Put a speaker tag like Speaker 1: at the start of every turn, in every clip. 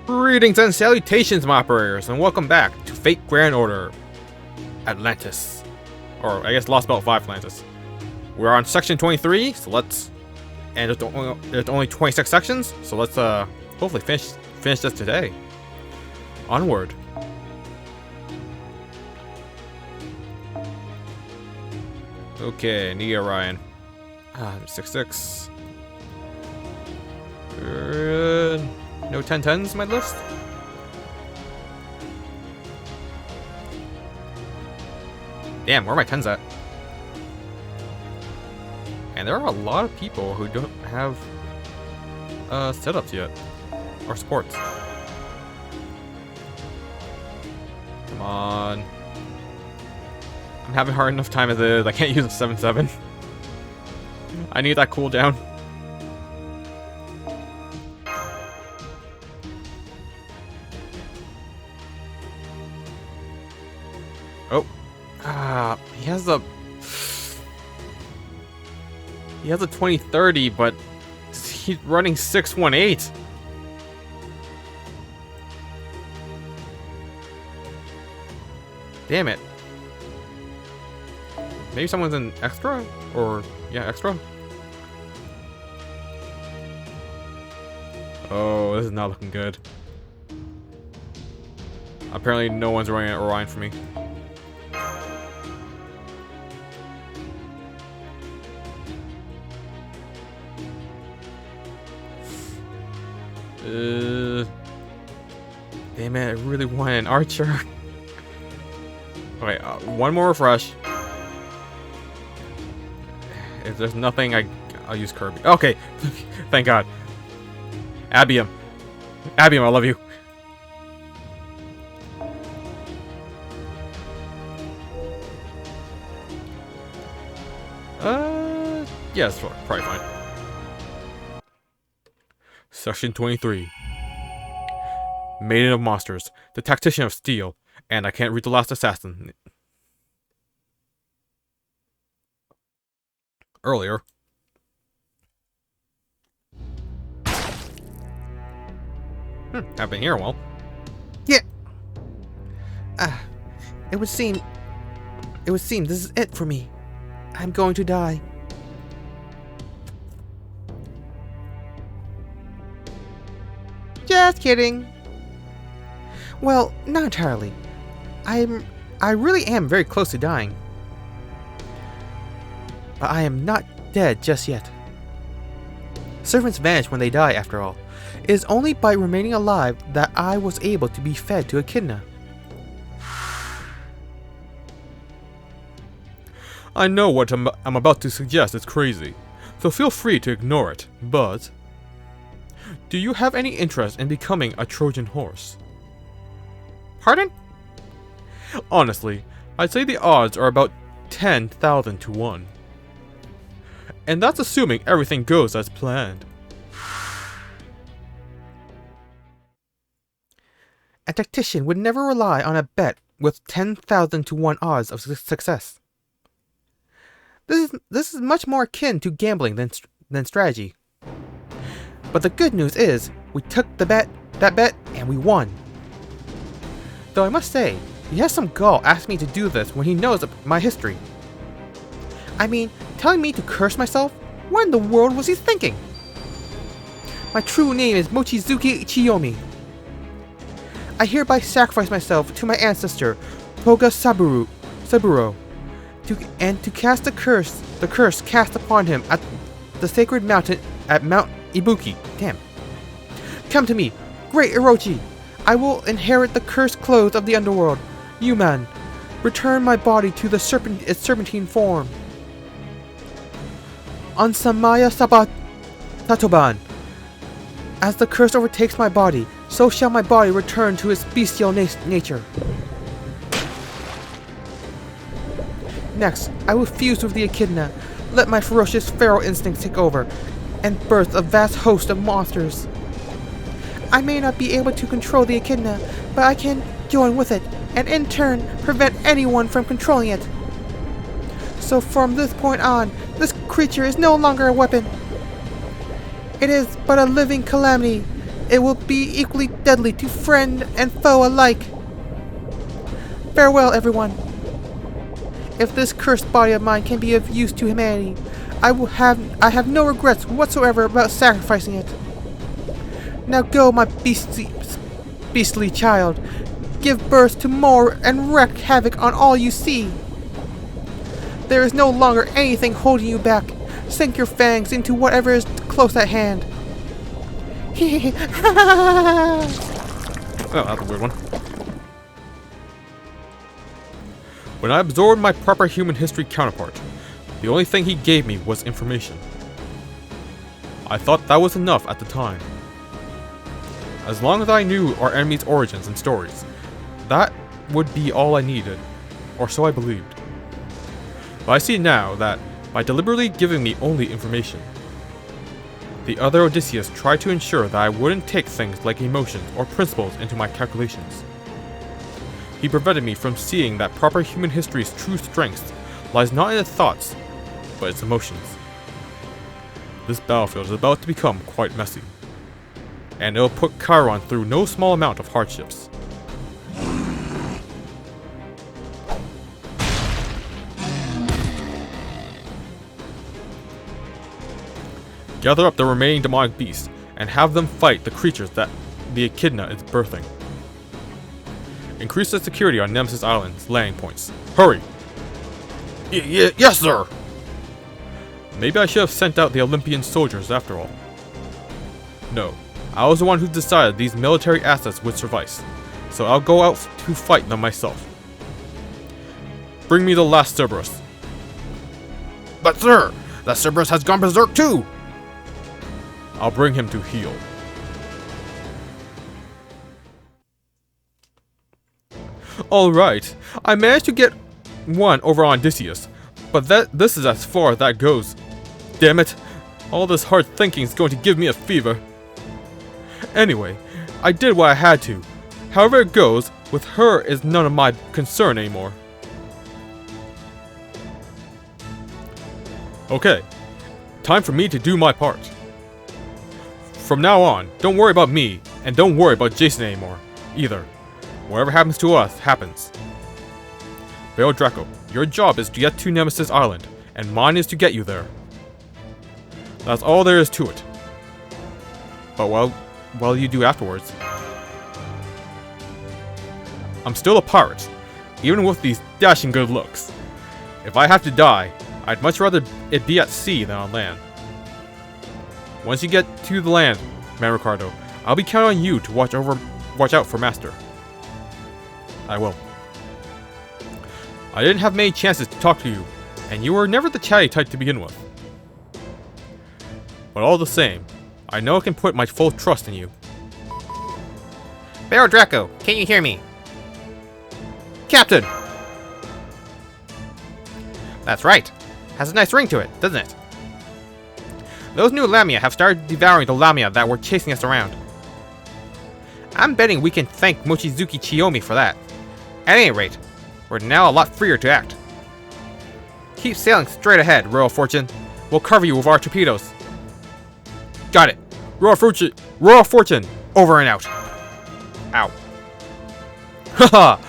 Speaker 1: Greetings and salutations, my operators, and welcome back to Fate Grand Order Atlantis. Or, I guess Lost Belt 5 Atlantis. We're on section 23, so let's... And there's only 26 sections, so let's hopefully finish this today. Onward. Okay, Nia Ryan. 6-6. No 10-10s in my list? Damn, where are my 10s at? And there are a lot of people who don't have setups yet. Or supports. Come on. I'm having hard enough time as it is. I can't use a 7-7. I need that cooldown. Oh. He has a 2030, but he's running 618. Damn it. Maybe someone's in extra? Or, yeah, extra? Oh, this is not looking good. Apparently no one's running at Orion for me. Damn it, I really want an archer. Okay, one more refresh. If there's nothing, I'll use Kirby. Okay, thank God. Abium, I love you. Yeah, it's probably fine. Section 23. Maiden of Monsters, the Tactician of Steel, and I can't read the last assassin. Earlier. I've been here a while.
Speaker 2: Yeah. It would seem this is it for me. I'm going to die. Just kidding. Well, not entirely. I really am very close to dying. But I am not dead just yet. Servants vanish when they die, after all. It is only by remaining alive that I was able to be fed to Echidna.
Speaker 1: I know what I'm about to suggest is crazy, so feel free to ignore it, but... Do you have any interest in becoming a Trojan horse?
Speaker 2: Pardon?
Speaker 1: Honestly, I'd say the odds are about 10,000 to 1. And that's assuming everything goes as planned.
Speaker 2: A tactician would never rely on a bet with 10,000 to 1 odds of success. This is much more akin to gambling than strategy. But the good news is, we took that bet, and we won. Though I must say, he has some gall asking me to do this when he knows my history. I mean, telling me to curse myself? What in the world was he thinking? My true name is Mochizuki Ichiyomi. I hereby sacrifice myself to my ancestor, Toga Saburo, to cast the curse cast upon him at the sacred mountain at Mount Ibuki. Damn. Come to me, great Orochi. I will inherit the cursed clothes of the underworld. You man, return my body to its serpentine form. Ansamaya Satoban. As the curse overtakes my body, so shall my body return to its bestial nature. Next, I will fuse with the Echidna, let my ferocious feral instincts take over, and birth a vast host of monsters. I may not be able to control the Echidna, but I can join with it, and in turn, prevent anyone from controlling it. So from this point on, this creature is no longer a weapon. It is but a living calamity, It will be equally deadly to friend and foe alike. Farewell, everyone. If this cursed body of mine can be of use to humanity, I have no regrets whatsoever about sacrificing it. Now go, my beastly child. Give birth to more and wreak havoc on all you see. There is no longer anything holding you back. Sink your fangs into whatever is close at hand.
Speaker 1: Oh, that's a weird one. When I absorbed my proper human history counterpart, the only thing he gave me was information. I thought that was enough at the time. As long as I knew our enemy's origins and stories, that would be all I needed, or so I believed. But I see now that, by deliberately giving me only information, the other Odysseus tried to ensure that I wouldn't take things like emotions or principles into my calculations. He prevented me from seeing that proper human history's true strength lies not in its thoughts, but its emotions. This battlefield is about to become quite messy, and it'll put Chiron through no small amount of hardships. Gather up the remaining demonic beasts and have them fight the creatures that the Echidna is birthing. Increase the security on Nemesis Island's landing points. Hurry! Yes, sir! Maybe I should have sent out the Olympian soldiers after all. No, I was the one who decided these military assets would suffice, so I'll go out to fight them myself. Bring me the last Cerberus. But sir, the Cerberus has gone berserk too! I'll bring him to heal. Alright, I managed to get one over on Odysseus, but this is as far as that goes. Damn it, all this hard thinking is going to give me a fever. Anyway, I did what I had to. However it goes, with her is none of my concern anymore. Okay, time for me to do my part. From now on, don't worry about me, and don't worry about Jason anymore, either. Whatever happens to us, happens. Bail Draco, your job is to get to Nemesis Island, and mine is to get you there. That's all there is to it. But what you do afterwards? I'm still a pirate, even with these dashing good looks. If I have to die, I'd much rather it be at sea than on land. Once you get to the land, Man Ricardo, I'll be counting on you to watch out for Master. I will. I didn't have many chances to talk to you, and you were never the chatty type to begin with. But all the same, I know I can put my full trust in you.
Speaker 2: Baron Draco, can you hear me?
Speaker 1: Captain!
Speaker 2: That's right. Has a nice ring to it, doesn't it? Those new Lamia have started devouring the Lamia that were chasing us around. I'm betting we can thank Mochizuki Chiyomi for that. At any rate, we're now a lot freer to act. Keep sailing straight ahead, Royal Fortune. We'll cover you with our torpedoes. Got it. Royal Fortune, over and out. Ow. Haha!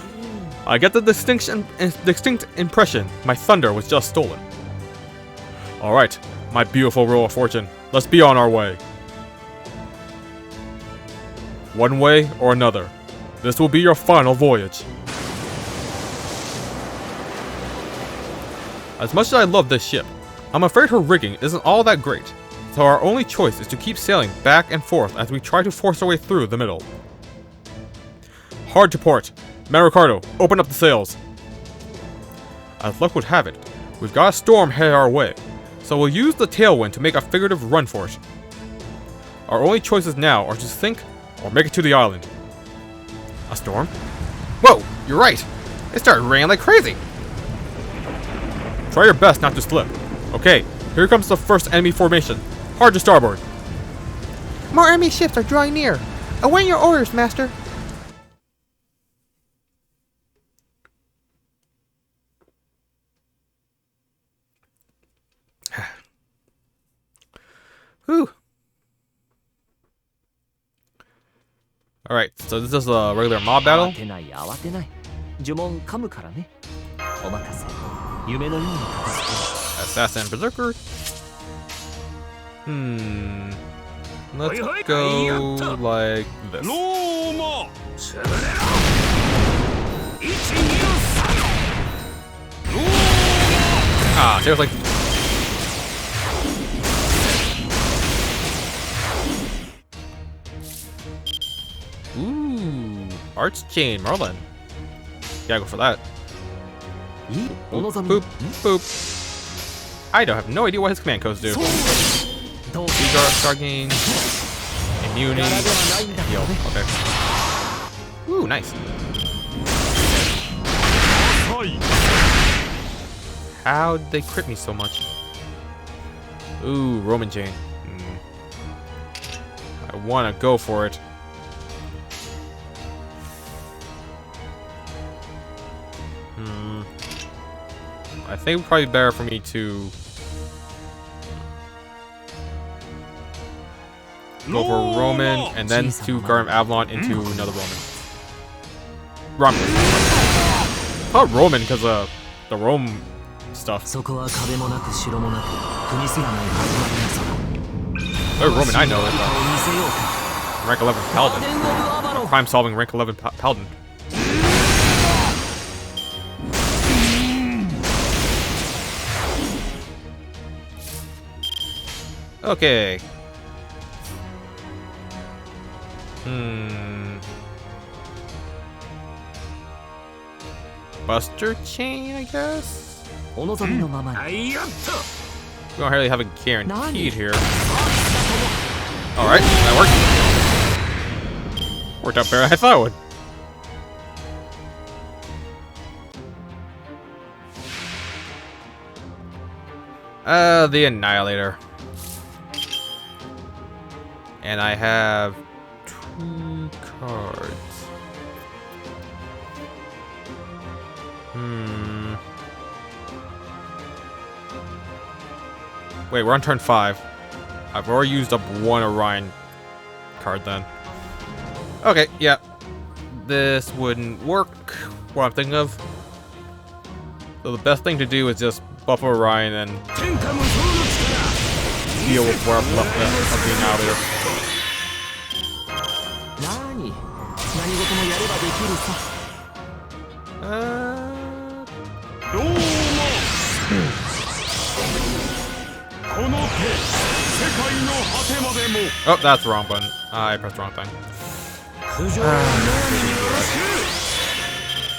Speaker 2: I get the distinct impression my thunder was just stolen. Alright, my beautiful Royal Fortune, let's be on our way. One way or another, this will be your final voyage. As much as I love this ship, I'm afraid her rigging isn't all that great, so our only choice is to keep sailing back and forth as we try to force our way through the middle. Hard to port. Man Ricardo, open up the sails. As luck would have it, we've got a storm headed our way, so we'll use the tailwind to make a figurative run for it. Our only choices now are to sink or make it to the island. A storm? Whoa, you're right. It started raining like crazy. Try your best not to slip. Okay, here comes the first enemy formation. Hard to starboard.
Speaker 3: More enemy ships are drawing near. Await your orders, Master.
Speaker 2: Whew.
Speaker 1: Alright, so this is a regular mob battle.
Speaker 4: 慌てない慌てない呪文噛むからねお任せ夢のように片付け
Speaker 1: Assassin Berserker. Let's go like this. Ah, seriously. Ooh, Arch Chain Merlin. Gotta go for that.
Speaker 4: いいお
Speaker 1: Boop,
Speaker 4: 望み
Speaker 1: boop, boop. I don't have no idea what his command codes do.
Speaker 4: どう
Speaker 1: Star gain, immunity,
Speaker 4: 柄ではないんだ
Speaker 1: heal. Okay. Ooh, nice. How'd they crit me so much? Ooh, Roman chain. I wanna go for it. I think it's probably better for me to go for Roman and then to Garden Avalon into another Roman. Called Roman because of the Rome stuff.
Speaker 4: そこは壁もなく城もなく国すらない始まりなさだ
Speaker 1: Third Roman I know is
Speaker 4: 見せようか
Speaker 1: rank 11 Paladin.
Speaker 4: ガーデンオブアバロン
Speaker 1: Crime solving rank 11 Paladin. Okay. Buster chain, I guess?
Speaker 4: お望みのままに
Speaker 1: We don't really have a guaranteed here. Alright, that worked. Worked out better than I thought it would. The Annihilator. And I have 2 cards. Wait, we're on turn 5. I've already used up 1 Orion card then. Okay, yeah. This wouldn't work. What I'm thinking of. So the best thing to do is just buff Orion and deal with where I'm left of the Annihilator.
Speaker 4: 何事もやればできるさ
Speaker 1: Oh, that's the wrong button. I pressed the wrong thing.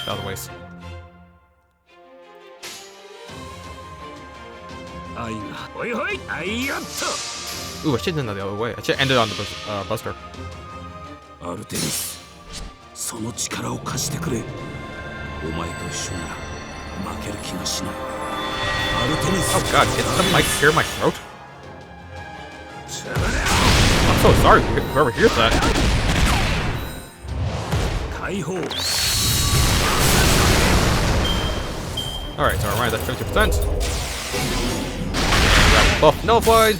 Speaker 1: That was a waste. Ooh, I should have done that the other way. I should have ended on the Buster.
Speaker 5: アルテミス、その力を貸してくれ。お前と一緒なら負ける気がしない。アルテミス。
Speaker 1: Oh god, is the mic clear my throat? I'm so sorry whoever hears that.
Speaker 5: 解放。
Speaker 1: Alright, so Orion's at 50%. Buff nullified.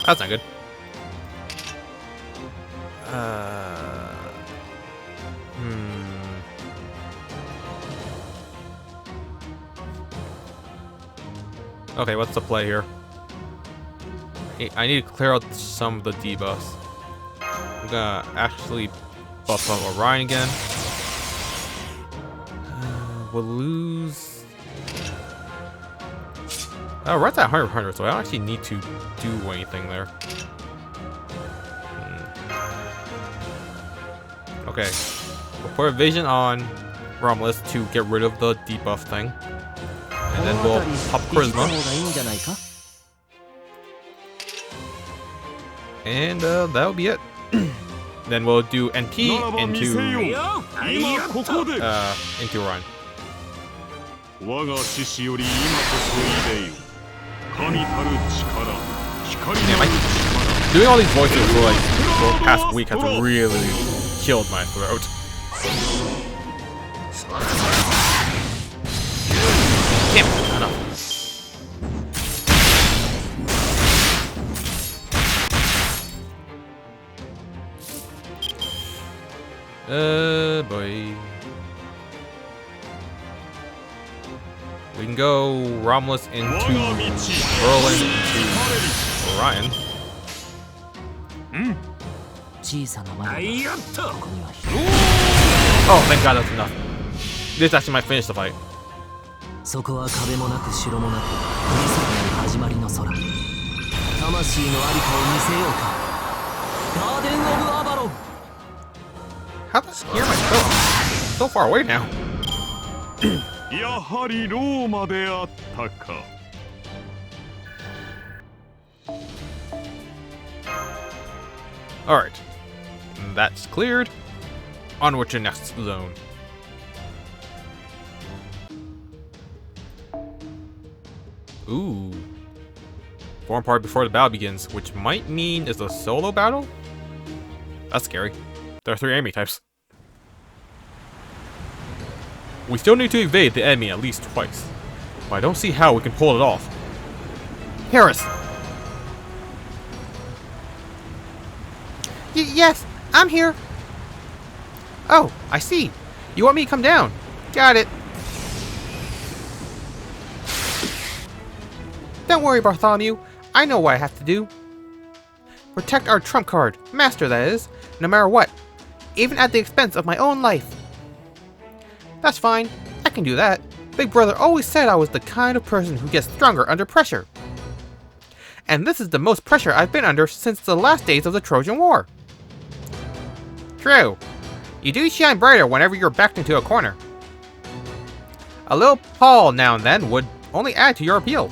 Speaker 1: That's not good. Okay, what's the play here? I need to clear out some of the debuffs. I'm gonna actually buff up Orion again. We'll lose. Oh, we're at that 100, so I don't actually need to do anything there. Okay, we'll put a vision on Romulus to get rid of the debuff thing. And then we'll pop Charisma. And that'll be it. Then we'll do NP into Orion.
Speaker 6: 我が獅子より今こそいでよ神たる力光の
Speaker 1: Doing all these voices for like the past week has really killed my throat. Damn, enough. Boy. We can go Romulus into Berlin into Orion.
Speaker 4: 小さな窓がここには一
Speaker 1: Oh, thank God that's enough. This actually might finish the fight.
Speaker 4: つそこは壁もなく城もなく降り注ぐ始まりの空魂のありかを見せようかガーデン・オブ・アバロン
Speaker 1: How does he hear my phone? So far away now.
Speaker 6: やはりローマであったか。
Speaker 1: Alright. That's cleared. Onward to next zone. Ooh. Form part before the battle begins, which might mean it's a solo battle? That's scary. There are 3 enemy types. We still need to evade the enemy at least twice, but I don't see how we can pull it off. Harris!
Speaker 2: Yes, I'm here. Oh, I see. You want me to come down? Got it. Don't worry, Bartholomew. I know what I have to do. Protect our trump card, Master that is, no matter what, even at the expense of my own life. That's fine. I can do that. Big Brother always said I was the kind of person who gets stronger under pressure. And this is the most pressure I've been under since the last days of the Trojan War. True. You do shine brighter whenever you're backed into a corner. A little pull now and then would only add to your appeal.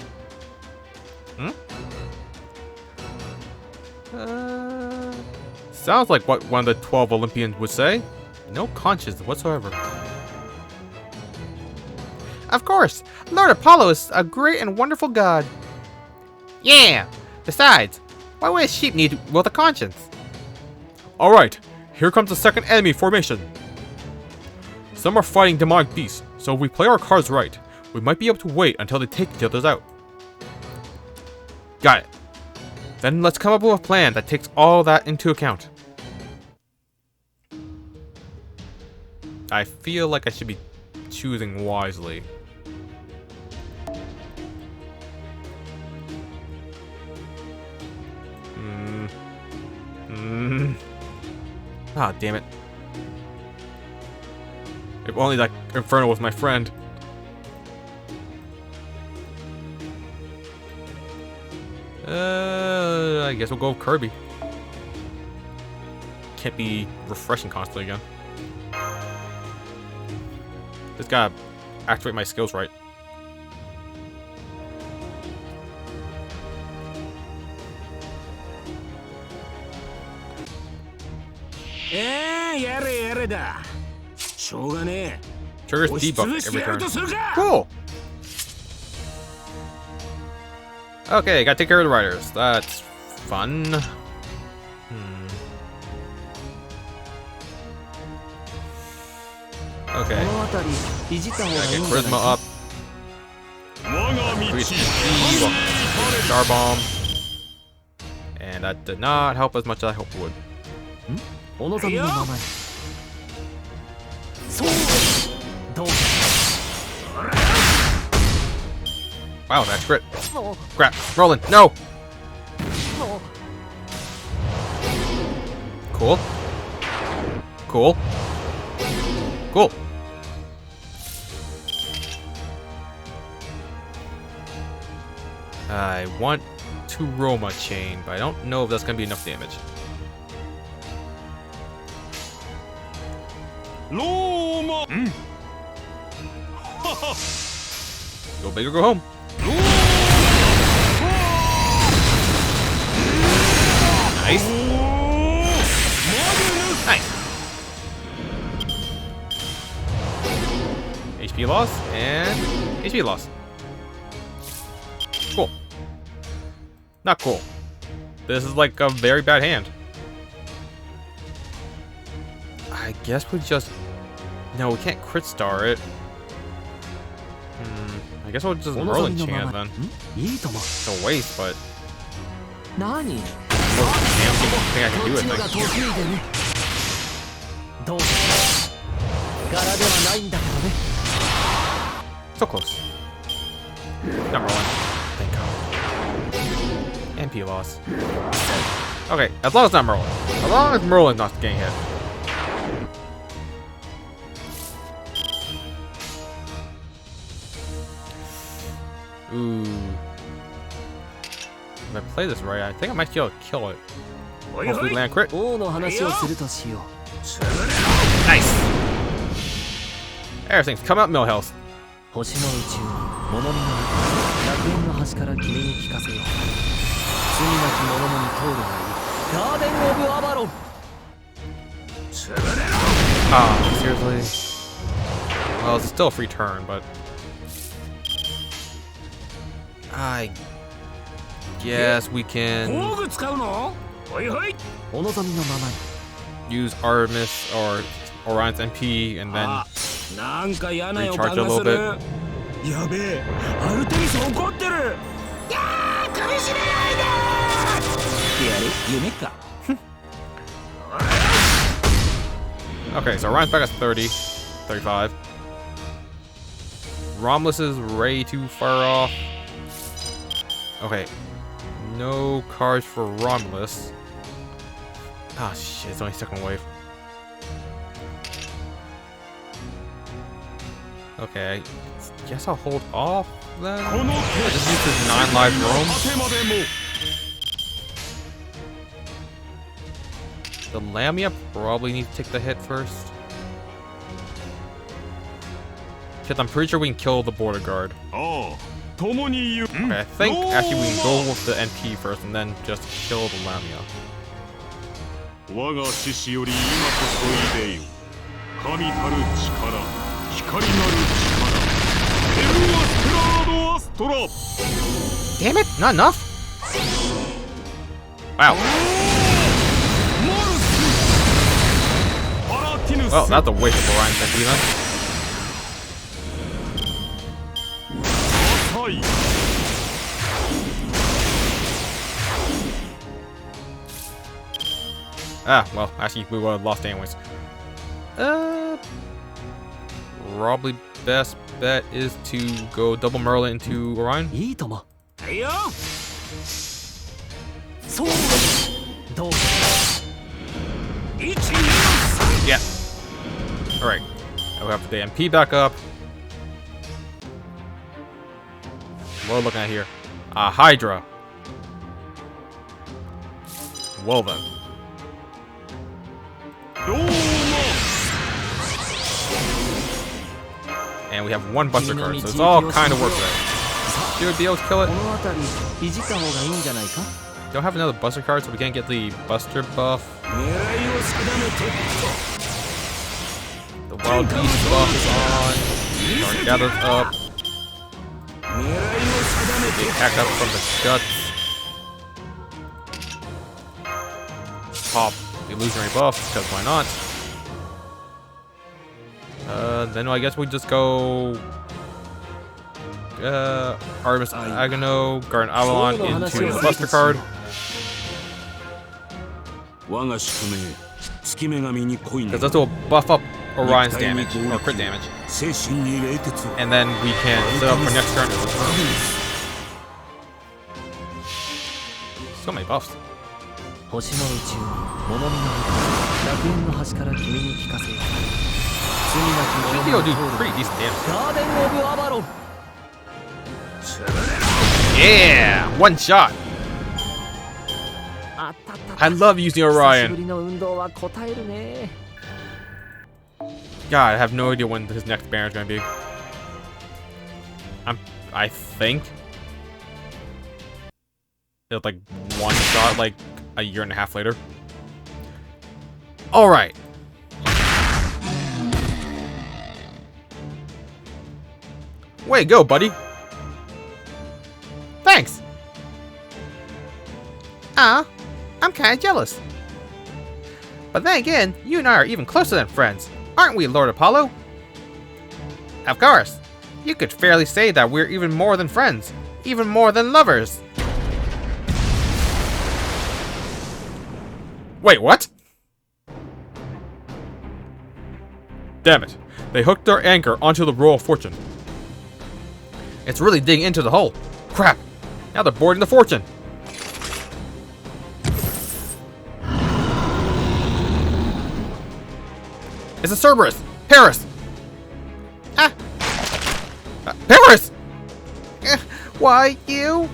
Speaker 1: Sounds like what one of the 12 Olympians would say. No conscience whatsoever.
Speaker 2: Of course, Lord Apollo is a great and wonderful god. Yeah. Besides, why would a sheep need with a conscience?
Speaker 1: Alright, here comes the second enemy formation. Some are fighting demonic beasts, so if we play our cards right, we might be able to wait until they take each other's out. Got it. Then let's come up with a plan that takes all that into account. I feel like I should be choosing wisely. Ah, damn it. If only that Inferno was my friend. I guess we'll go with Kirby. Can't be refreshing constantly again. Just gotta activate my skills right. Triggers debuff every turn. Cool! Okay, gotta take care of the riders. That's fun. Okay. Gotta get Charisma up. Increase HP, Star Bomb. And that did not help as much as I hoped it would. Wow, that's crit. Crap. Rolling. No! Cool. Cool. Cool. I want to Roma chain, but I don't know if that's gonna be enough damage.
Speaker 6: Roma!
Speaker 1: Go big or go home. Nice. Nice. HP loss and HP loss. Cool. Not cool. This is like a very bad hand. I guess we just... No, we can't crit star it. I guess we'll just Merlin chant then. It's a waste, but... Damn thing I can do with it.
Speaker 4: どうか柄ではないんだけどね。
Speaker 1: So close. Number 1. Thank God. MP loss. Okay, as long as not Merlin. As long as Merlin's not getting hit. Ooh. If I play this right, I think I might be able to kill it. Hopefully land crit.
Speaker 4: 王の話をするとしよう。
Speaker 1: Nice! Everything's come out mill health.
Speaker 4: 星の宇宙に物見の中楽園の端から君に聞かせよう。罪なき者のに通るがいいガーデン・オブ・アバロン。
Speaker 1: Ah, seriously? Well, it's still a free turn, but I guess we can
Speaker 5: 工具使うの？ほいほい。
Speaker 4: お望みのままに。
Speaker 1: use Artemis or Orion's MP and then
Speaker 5: あ、なんか嫌な予
Speaker 1: recharge
Speaker 5: 感
Speaker 1: a
Speaker 5: が
Speaker 1: little
Speaker 5: する。
Speaker 1: bit.
Speaker 5: やべえ、アルテミス怒ってる。いやー、苦しめないでー。やれ、夢か。
Speaker 1: Okay, so Orion's back at 30, 35. Romulus is way too far off. Okay, no cards for Romulus. Ah, shit, it's only second wave. Okay, I guess I'll hold off then. I just use this 9 live roam. The Lamia probably needs to take the hit first. Because I'm pretty sure we can kill the border guard. Okay, I think actually we can go with the NP first and then just kill the Lamia.
Speaker 6: 我が獅子より今こそいでよ。神たる力、光なる力、エルアステラードアストラ。
Speaker 2: Damn it, not enough.
Speaker 1: Wow. Well, that's a waste of Orion's NP then. Ah, well, actually, we would have lost anyways. Probably best bet is to go double Merlin into Orion.
Speaker 4: いいとも。
Speaker 5: はいよ。
Speaker 4: そう。どうか。
Speaker 5: 1、2、3。
Speaker 1: Yeah. Alright. Now we have the MP back up. What are we looking at here? Hydra. Well then. And we have one Buster card, so it's all kind of worth it. Should we be able to kill it?
Speaker 4: この辺りいじった方がいいんじゃないか。
Speaker 1: Don't have another Buster card, so we can't get the Buster buff.
Speaker 5: 狙いを定めて。
Speaker 1: The Wild Beast buff is on. Our gathers up.
Speaker 5: 狙いを定め
Speaker 1: They
Speaker 5: て。
Speaker 1: attack up from the guts. Pop the illusionary buff, because why not? Then I guess we just go Artemis Agano, Garden Avalon into the Buster card.
Speaker 5: 我が宿命、月女神に恋な
Speaker 1: Because this will buff up Orion's damage, or crit damage.
Speaker 5: 精神に冷徹。
Speaker 1: And then we can set up for next turn. So many buffs.
Speaker 4: 星の宇宙に物見の中楽園の端から君に聞かせよう。罪なき
Speaker 1: Should be
Speaker 4: 者
Speaker 1: able
Speaker 4: の
Speaker 1: to do
Speaker 4: 通る
Speaker 1: pretty decent damage.
Speaker 4: ガーデン・オブ・アバロン。
Speaker 1: Yeah! One shot!
Speaker 4: あったったった
Speaker 1: I love using
Speaker 4: 久しぶ
Speaker 1: Orion.
Speaker 4: りの運動は答えるね。
Speaker 1: God, I have no idea when his next banner is gonna be. I think it's like one shot, like a year and a half later. All right. Way to go, buddy.
Speaker 2: Thanks. I'm kinda jealous. But then again, you and I are even closer than friends, aren't we, Lord Apollo? Of course. You could fairly say that we're even more than friends, even more than lovers.
Speaker 1: Wait, what? Damn it. They hooked their anchor onto the Royal Fortune. It's really digging into the hull. Crap. Now they're boarding the Fortune. It's a Cerberus. Paris.
Speaker 2: Ah!
Speaker 1: Paris!
Speaker 2: Why, you?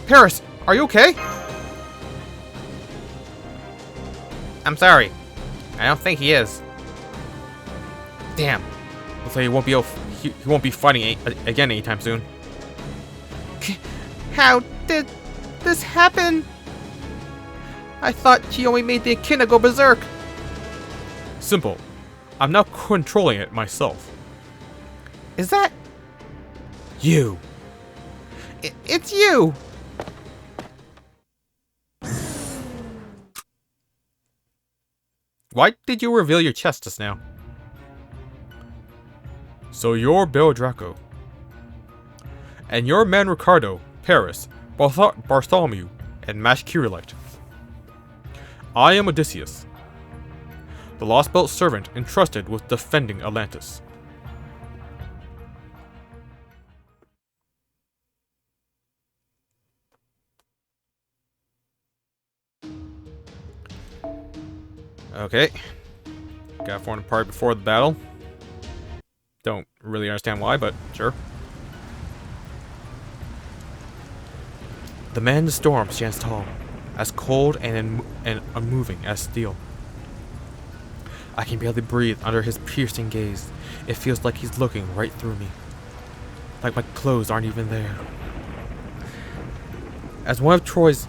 Speaker 1: Paris, are you okay?
Speaker 2: I'm sorry. I don't think he is.
Speaker 1: Damn. Looks like he won't be fighting again anytime soon.
Speaker 2: How did this happen? I thought she only made the echidna go berserk.
Speaker 1: Simple. I'm now controlling it myself.
Speaker 2: Is that...
Speaker 1: You.
Speaker 2: It's you!
Speaker 1: Why did you reveal your chest just now? So you're Bill Draco. And you're man Ricardo, Paris, Bartholomew, and Mash Curulite. I am Odysseus, the Lost Belt servant entrusted with defending Atlantis. Okay. Got formed apart before the battle. Don't really understand why, but sure. The man in the storm stands tall, as cold and unmoving as steel. I can barely breathe under his piercing gaze. It feels like he's looking right through me. Like my clothes aren't even there. As one of Troy's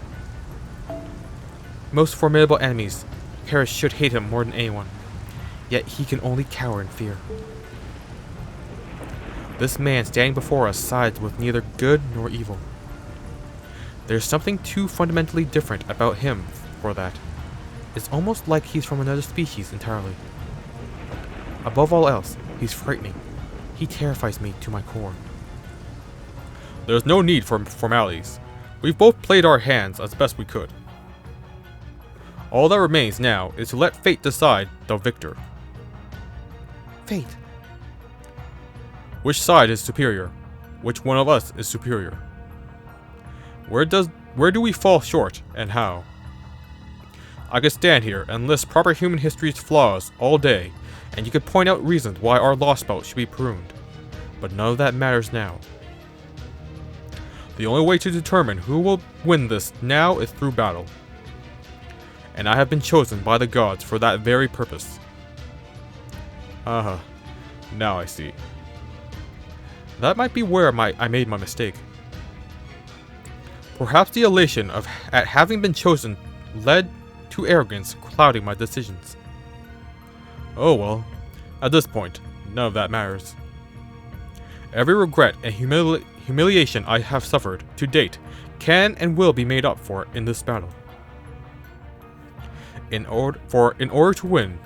Speaker 1: most formidable enemies, Paris should hate him more than anyone. Yet he can only cower in fear. This man standing before us sides with neither good nor evil. There's something too fundamentally different about him for that. It's almost like he's from another species entirely. Above all else, he's frightening. He terrifies me to my core. There's no need for formalities. We've both played our hands as best we could. All that remains now is to let fate decide the victor.
Speaker 2: Fate.
Speaker 1: Which side is superior? Which one of us is superior? Where do we fall short, and how? I could stand here and list proper human history's flaws all day, and you could point out reasons why our lost belt should be pruned. But none of that matters now. The only way to determine who will win this now is through battle. And I have been chosen by the gods for that very purpose. Now I see. That might be where I made my mistake. Perhaps the elation at having been chosen led to arrogance clouding my decisions. Oh well, at this point, none of that matters. Every regret and humiliation I have suffered to date can and will be made up for in this battle. In order to win,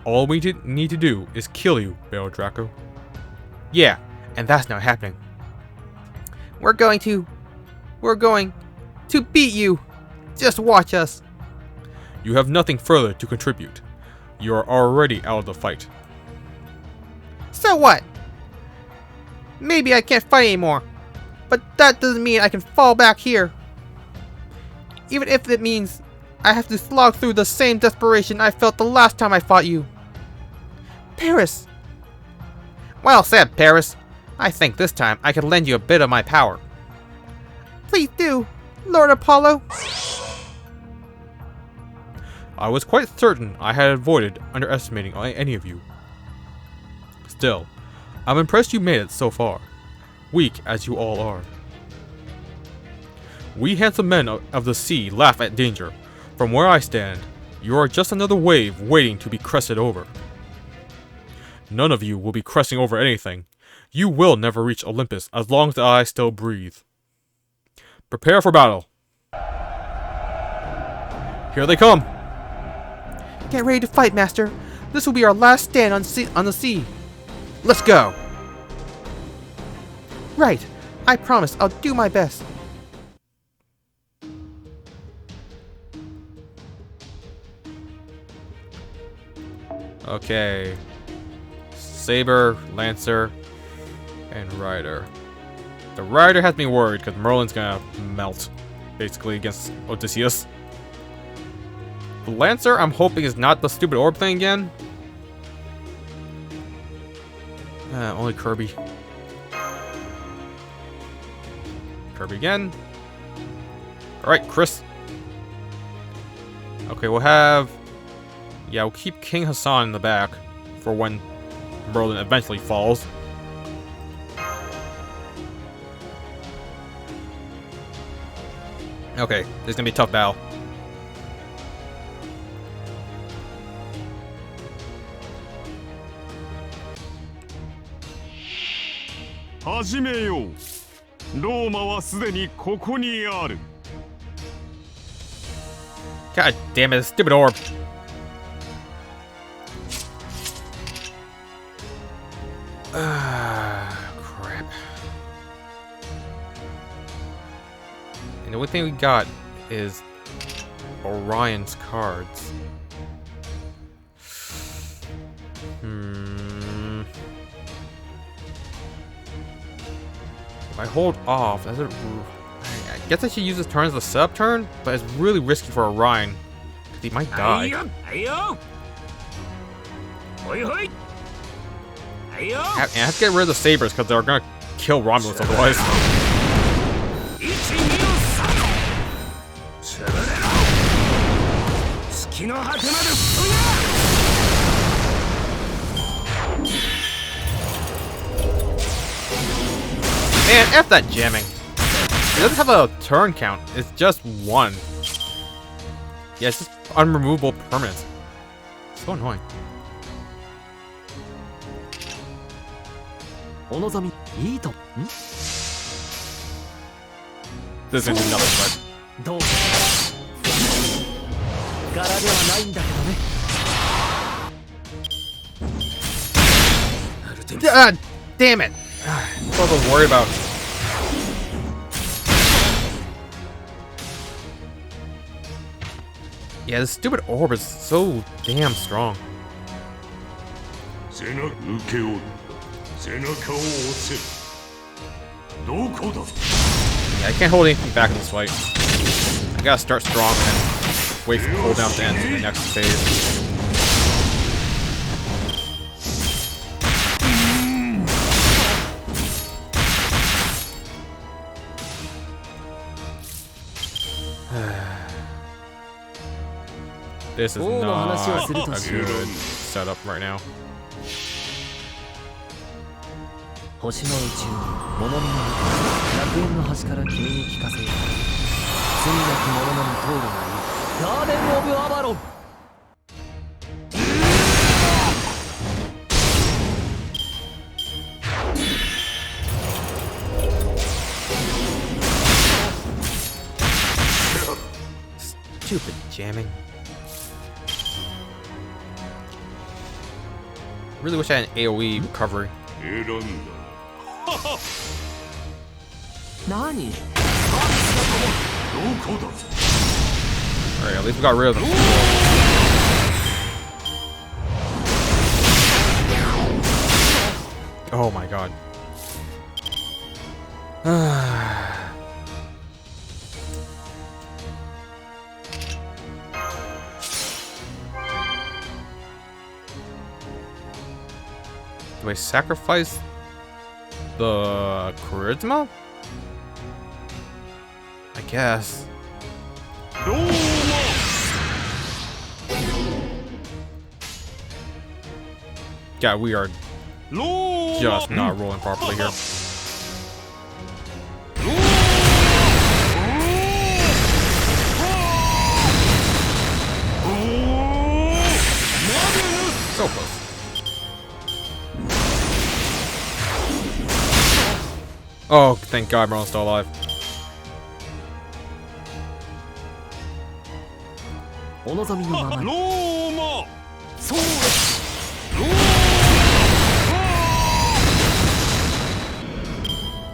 Speaker 1: all we need to do is kill you, Bail Draco.
Speaker 2: Yeah, and that's not happening. We're going to beat you. Just watch us.
Speaker 1: You have nothing further to contribute. You are already out of the fight.
Speaker 2: So what? Maybe I can't fight anymore, but that doesn't mean I can fall back here. Even if it means I have to slog through the same desperation I felt the last time I fought you. Paris. Well said, Paris. I think this time I can lend you a bit of my power. Please do, Lord Apollo.
Speaker 1: I was quite certain I had avoided underestimating any of you. Still, I'm impressed you made it so far, weak as you all are. We handsome men of the sea laugh at danger. From where I stand, you are just another wave waiting to be crested over. None of you will be cresting over anything. You will never reach Olympus as long as I still breathe. Prepare for battle. Here they come.
Speaker 2: Get ready to fight, Master. This will be our last stand on the sea. Let's go. Right. I promise I'll do my best.
Speaker 1: Okay. Saber, Lancer, and Rider. The Rider has me worried because Merlin's gonna melt, basically, against Odysseus. The Lancer, I'm hoping, is not the stupid orb thing again. Only Kirby. Kirby again. Alright, Chris. Okay, we'll have... Yeah, we'll keep King Hassan in the back for when Merlin eventually falls. Okay, this is gonna be a tough battle.
Speaker 6: 始めよう。ローマはすでにここにある。
Speaker 1: God damn it, stupid orb. Crap. And the only thing we got is Orion's cards. If I hold off, that's a... I guess I should use this turn as a setup turn, but it's really risky for Orion. He might die. And I have to get rid of the sabers because they're gonna kill Romulus otherwise. Man, F that jamming. It doesn't have a turn count, it's just one. Yeah, it's just unremovable permanent. So annoying. This isn't nothing but... Damn it! That's what I was worried about. Yeah, this stupid orb is so damn strong. Yeah, I can't hold anything back in this fight. I gotta start strong and wait for cooldown to end in the next phase. This is not a good setup right now.
Speaker 4: 星の宇宙物見の楽園の端から君に聞かせよう。罪なき者のみ通るがいい。ガーデン・オブ・アバロン。
Speaker 1: Stupid jamming. Really wish I had an AoE recovery. Alright, at least we got rid of them. Oh my god. Do I sacrifice the charisma? I guess. Yeah, we are just not rolling properly here. So close. Oh, thank God Merlin's still alive.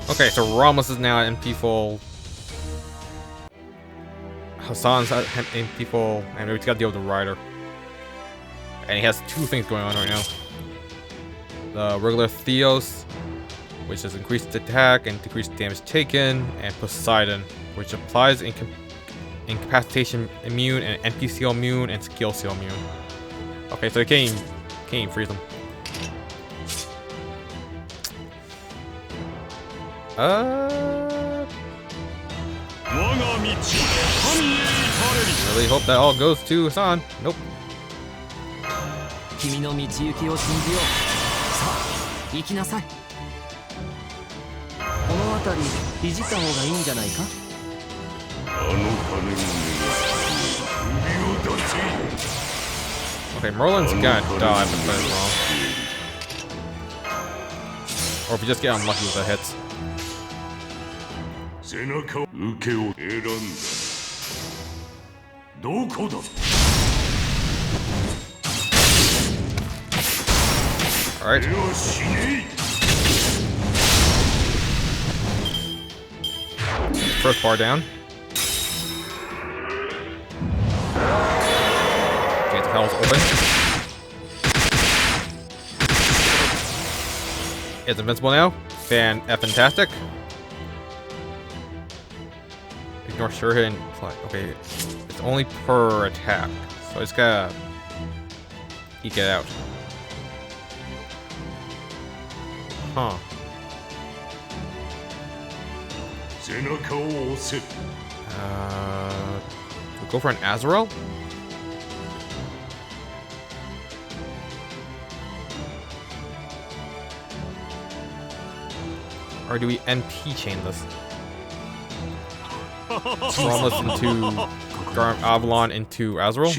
Speaker 1: Okay, so Ramos is now at MP full. Hassan's at MP full, and we just gotta deal with the Rider. And he has two things going on right now. The regular Theos, which is increased attack and decreased damage taken, and Poseidon, which applies incapacitation immune and NP seal immune and skill seal immune. Okay, so I can't even freeze them. Really hope that all goes to Hassan. Nope.
Speaker 4: 君の道行きを信じよう。さあ行きなさい。この辺りいじった方がいいんじゃないか。
Speaker 1: Okay, Merlin's gonna die if I play it wrong. Or if you just get unlucky with the hits. Alright. First bar down. Okay, the hell's open. It's invincible now. Fantastic. Ignore sure hit and fly. Okay, it's only per attack, so I just gotta eke it out. Huh. We'll go for an Azrael? Or do we NP chain this? Run this into Avalon into Azrael?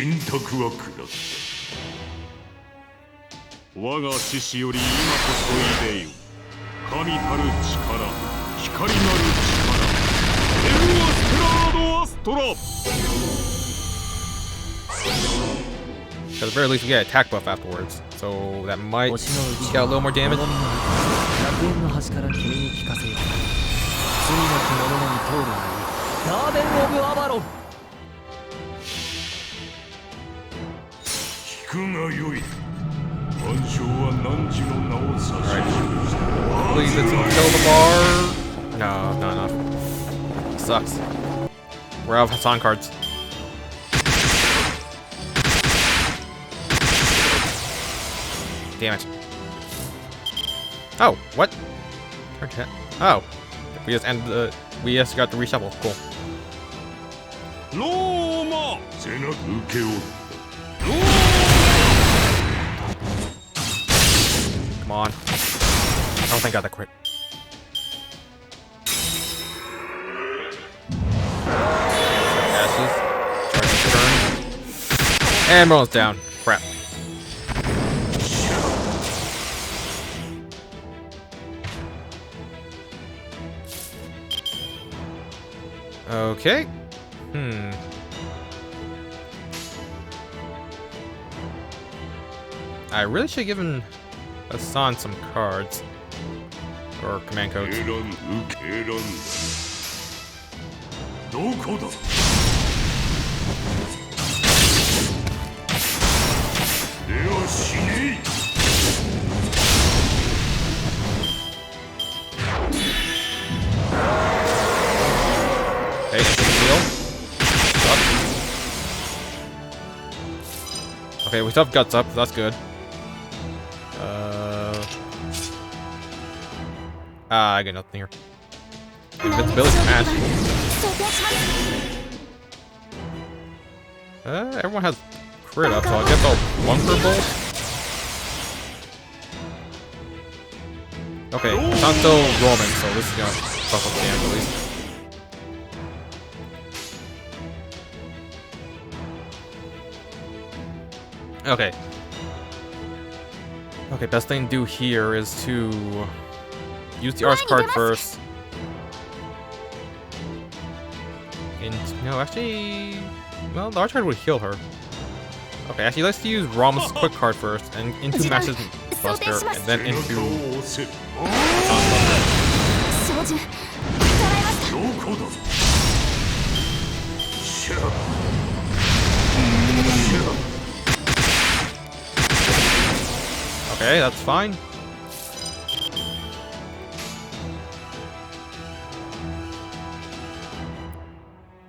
Speaker 6: 我が獅子より今こそいでよ。神たる力、光なる力、エルアステラードアストラ。
Speaker 1: At the very least, we get attack buff afterwards, so that might get a little more damage.
Speaker 4: 楽園の端から君に聞かせよう。罪なき者のみ通るがいい。ガーデン・オブ・アバロン。
Speaker 6: 聞くがよい。
Speaker 1: Alright. Please, let's kill the bar. No, not enough. Sucks. We're out of Hassan cards. Damn it. Oh, what? Oh. We just ended the. We just got the reshuffle. Cool.
Speaker 6: Roma!
Speaker 1: Come on. Oh, thank God that quit. Ashes. Turn. And Merlin's down. Crap. Okay. I really should have given Hassan some cards. Or command codes. Okay, heal. Okay, we still have guts up, that's good. I got nothing here. Invincibility match. Everyone has crit up, so I guess I'll bunker bolt. Okay, it's not still Roman, so this is gonna fuck up the damage at least. Okay. Okay, best thing to do here is to use the arts card first. And no, actually, well, the arts card would heal her. Okay, actually, let's use Rama's quick card first, and into Master's Buster, and then into. Okay, that's fine.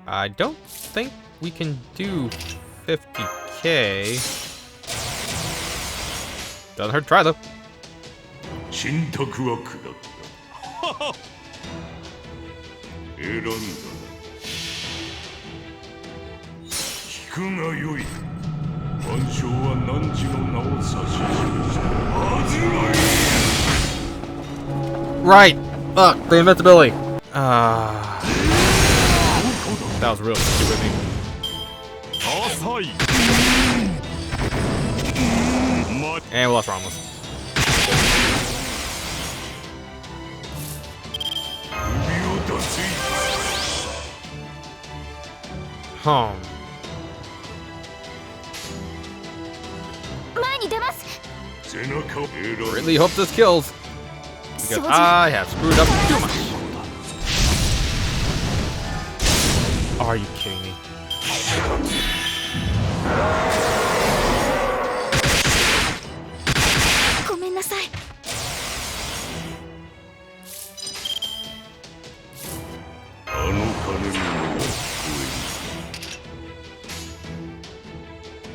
Speaker 1: I don't think we can do 50k. Doesn't hurt to try though.
Speaker 6: 信託は下った。選んだな。聞くがよい。万象は汝の名を指し示した。はずがいい。
Speaker 1: Right! Fuck, the invincibility! That was real stupid of me.
Speaker 6: 浅い。
Speaker 1: And we lost Romulus. Really hope this kills. Because I have screwed up too much. Are you kidding me?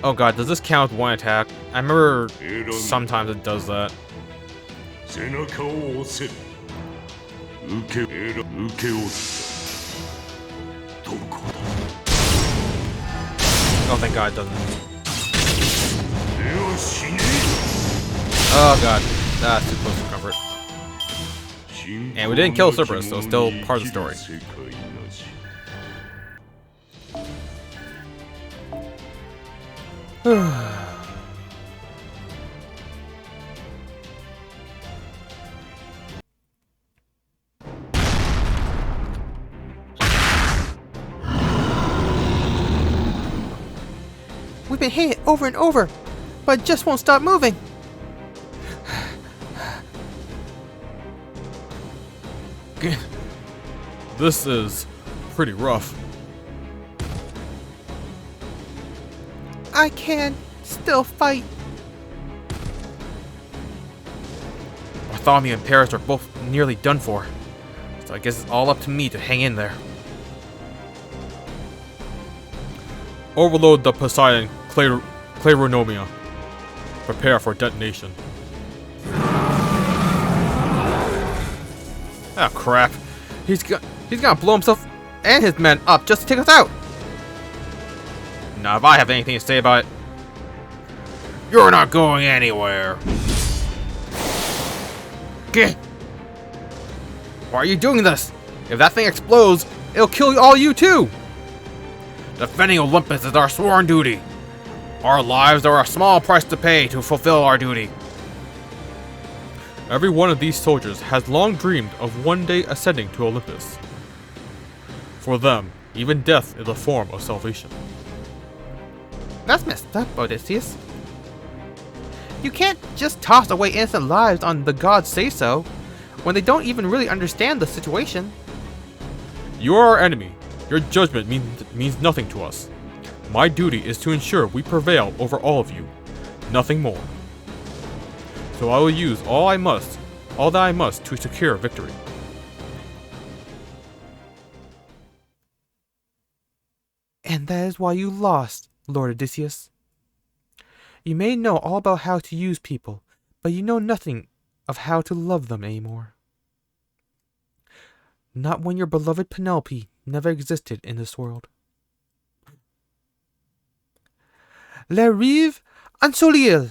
Speaker 1: Oh god, does this count with one attack? I remember sometimes it does that. Oh, thank god it doesn't. Oh god, that's too close for comfort. And we didn't kill Cerberus, so it's still part of the story.
Speaker 2: We've been hitting it over and over, but it just won't stop moving.
Speaker 1: This is pretty rough.
Speaker 2: I can still fight.
Speaker 1: Bartholomew and Paris are both nearly done for, so I guess it's all up to me to hang in there. Overload the Poseidon Claronomia. Prepare for detonation. Oh crap. He's gonna blow himself and his men up just to take us out. Now if I have anything to say about it, you're not going anywhere. Gah! Why are you doing this? If that thing explodes, it'll kill all you too. Defending Olympus is our sworn duty. Our lives are a small price to pay to fulfill our duty. Every one of these soldiers has long dreamed of one day ascending to Olympus. For them, even death is a form of salvation.
Speaker 2: That's messed up, Odysseus. You can't just toss away innocent lives on the gods say so, when they don't even really understand the situation.
Speaker 1: You are our enemy. Your judgment means nothing to us. My duty is to ensure we prevail over all of you. Nothing more. So I will use all that I must to secure victory.
Speaker 2: And that is why you lost, Lord Odysseus. You may know all about how to use people, but you know nothing of how to love them anymore. Not when your beloved Penelope never existed in this world. Le rive ensoleillée.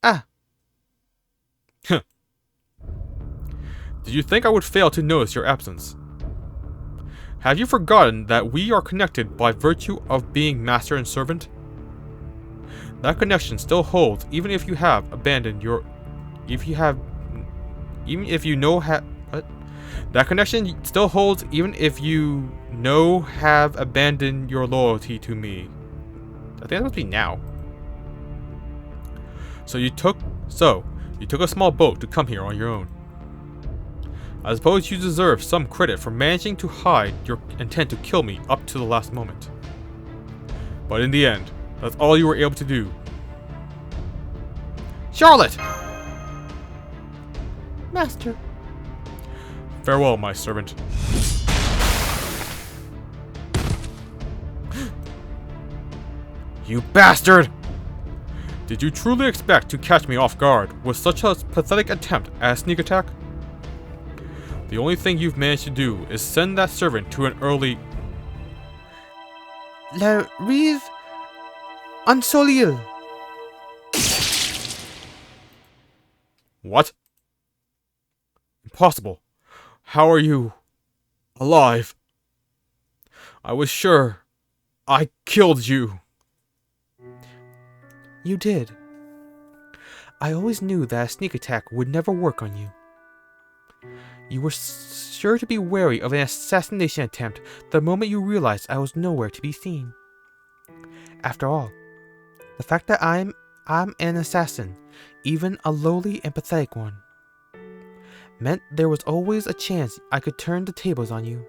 Speaker 2: Ah.
Speaker 1: Did you think I would fail to notice your absence? Have you forgotten that we are connected by virtue of being master and servant? That connection still holds even if you have abandoned your... That connection still holds even if you have abandoned your loyalty to me. I think that must be now. So you took a small boat to come here on your own. I suppose you deserve some credit for managing to hide your intent to kill me up to the last moment. But in the end, that's all you were able to do.
Speaker 2: Charlotte!
Speaker 3: Master.
Speaker 1: Farewell, my servant. You bastard! Did you truly expect to catch me off guard with such a pathetic attempt at a sneak attack? The only thing you've managed to do is send that servant to an early...
Speaker 3: La rive ensoleillée.
Speaker 1: What? Impossible. How are you alive? I was sure I killed you.
Speaker 2: You did. I always knew that a sneak attack would never work on you. You were sure to be wary of an assassination attempt the moment you realized I was nowhere to be seen. After all, the fact that I'm an assassin, even a lowly and pathetic one, meant there was always a chance I could turn the tables on you.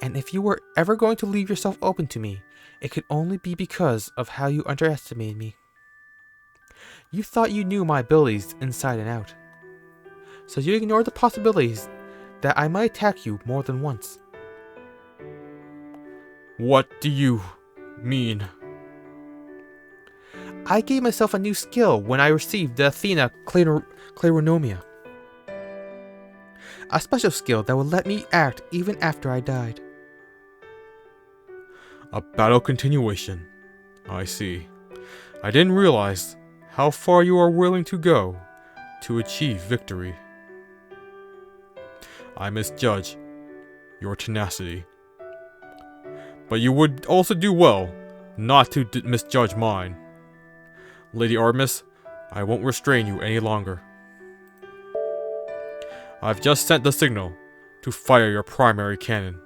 Speaker 2: And if you were ever going to leave yourself open to me, it could only be because of how you underestimated me. You thought you knew my abilities inside and out, so you ignored the possibilities that I might attack you more than once.
Speaker 1: What do you mean?
Speaker 2: I gave myself a new skill when I received the Athena Claronomia. A special skill that would let me act even after I died.
Speaker 1: A battle continuation. I see. I didn't realize how far you are willing to go to achieve victory. I misjudge your tenacity. But you would also do well not to misjudge mine. Lady Artemis, I won't restrain you any longer. I've just sent the signal to fire your primary cannon.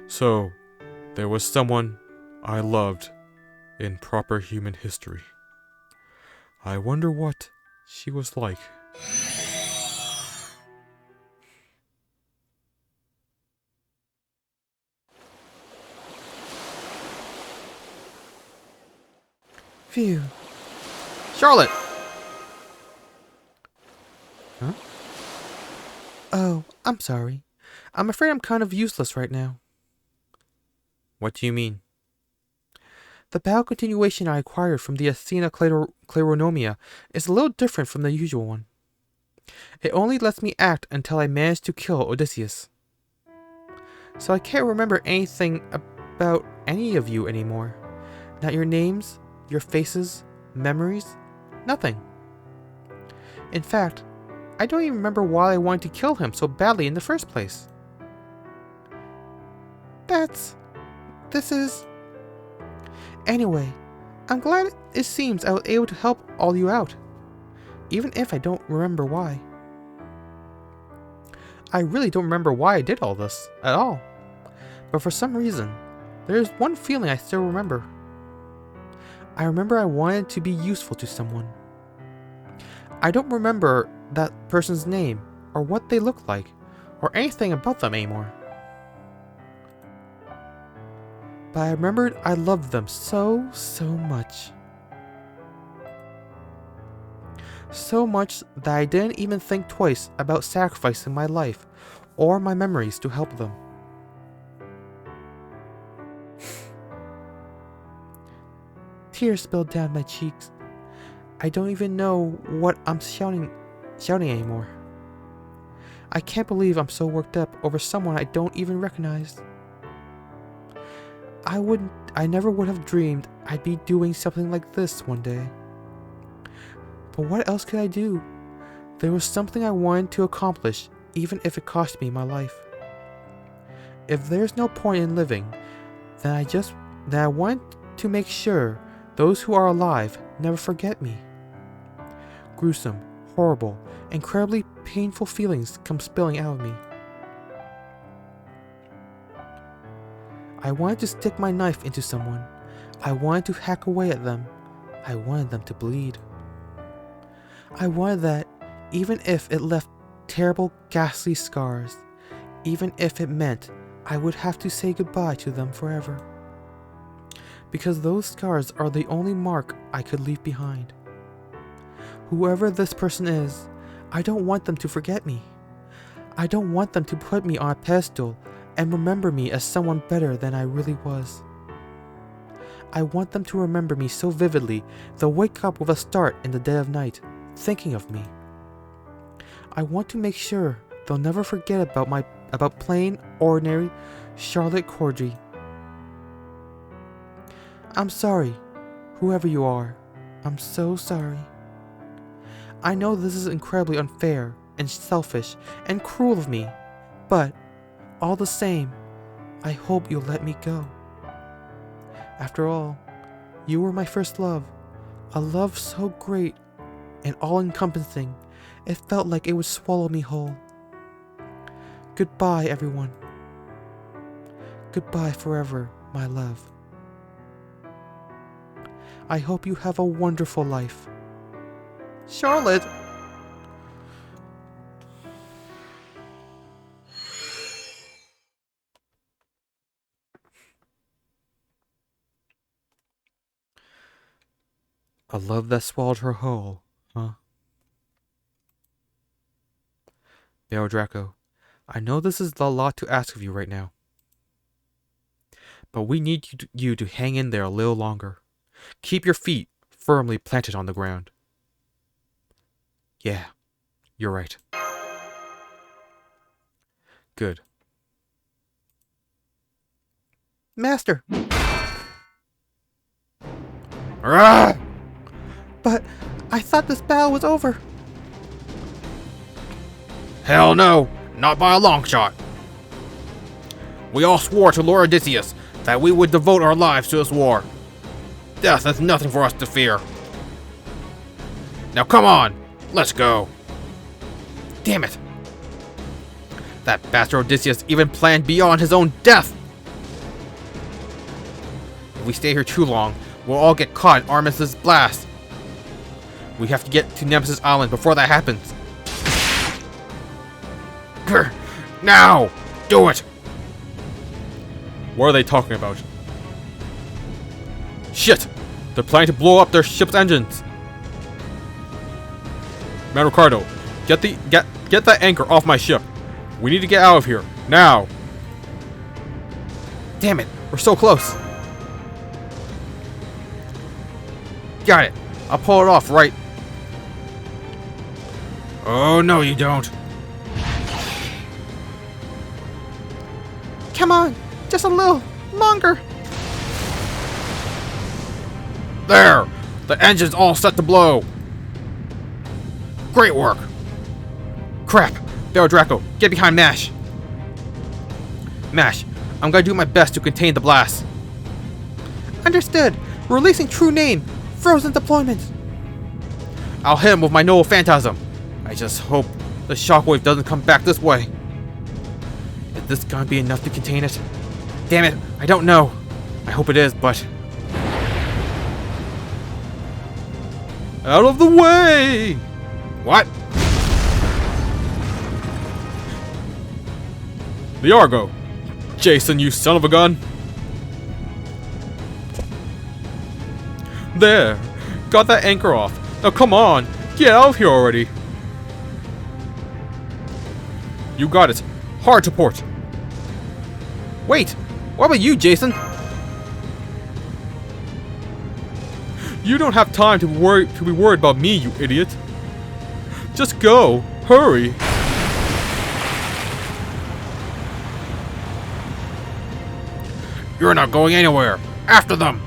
Speaker 1: So, there was someone I loved in proper human history. I wonder what she was like.
Speaker 3: Phew.
Speaker 2: Charlotte!
Speaker 3: Oh, I'm sorry. I'm afraid I'm kind of useless right now.
Speaker 2: What do you mean?
Speaker 3: The battle continuation I acquired from the Athena Claronomia is a little different from the usual one. It only lets me act until I manage to kill Odysseus. So I can't remember anything about any of you anymore. Not your names, your faces, memories, nothing. In fact, I don't even remember why I wanted to kill him so badly in the first place. Anyway, I'm glad it seems I was able to help all you out, even if I don't remember why. I really don't remember why I did all this, at all. But for some reason, there is one feeling I still remember. I remember I wanted to be useful to someone. I don't remember that person's name, or what they look like, or anything about them anymore. But I remembered I loved them so much. So much that I didn't even think twice about sacrificing my life or my memories to help them. Tears spilled down my cheeks. I don't even know what I'm shouting anymore. I can't believe I'm so worked up over someone I don't even recognize. I never would have dreamed I'd be doing something like this one day. But what else could I do? There was something I wanted to accomplish, even if it cost me my life. If there's no point in living, then I want to make sure those who are alive never forget me. Gruesome, horrible, incredibly painful feelings come spilling out of me. I wanted to stick my knife into someone. I wanted to hack away at them. I wanted them to bleed. I wanted that, even if it left terrible, ghastly scars, even if it meant I would have to say goodbye to them forever. because those scars are the only mark I could leave behind. Whoever this person is, I don't want them to forget me. I don't want them to put me on a pedestal and remember me as someone better than I really was. I want them to remember me so vividly they'll wake up with a start in the dead of night, thinking of me. I want to make sure they'll never forget about plain, ordinary Charlotte Corddry. I'm sorry, whoever you are. I'm so sorry. I know this is incredibly unfair and selfish and cruel of me, but all the same, I hope you'll let me go. After all, you were my first love, a love so great and all-encompassing, it felt like it would swallow me whole. Goodbye, everyone. Goodbye forever, my love. I hope you have a wonderful life. Charlotte! A love that swallowed her whole, huh? Baron Draco, I know this is a lot to ask of you right now, but we need you to hang in there a little longer. Keep your feet firmly planted on the ground. Yeah, you're right. Good. Master!
Speaker 1: Ah!
Speaker 3: But I thought this battle was over.
Speaker 1: Hell no, not by a long shot. We all swore to Lord Odysseus that we would devote our lives to this war. Death is nothing for us to fear. Now come on, let's go. Damn it. That bastard Odysseus even planned beyond his own death. If we stay here too long, we'll all get caught in Artemis's blast. We have to get to Nemesis Island before that happens. Grr. Now! Do it! What are they talking about? Shit! They're planning to blow up their ship's engines! Man Ricardo, get that anchor off my ship. We need to get out of here, now! Damn it, we're so close! Got it! I'll pull it off right. Oh, no you don't.
Speaker 3: Come on, just a little longer.
Speaker 1: There! The engine's all set to blow! Great work! Crap! Baron Draco, get behind Mash! Mash, I'm gonna do my best to contain the blast.
Speaker 3: Understood. Releasing true name. Frozen deployment.
Speaker 1: I'll hit him with my Noah Phantasm. I just hope the shockwave doesn't come back this way. Is this gonna be enough to contain it? Damn it, I don't know. I hope it is, but... Out of the way! What? The Argo! Jason, you son of a gun! There! Got that anchor off. Now come on! Get out of here already! You got it. Hard to port. Wait! What about you, Jason? You don't have time to be worried about me, you idiot. Just go. Hurry. You're not going anywhere. After them.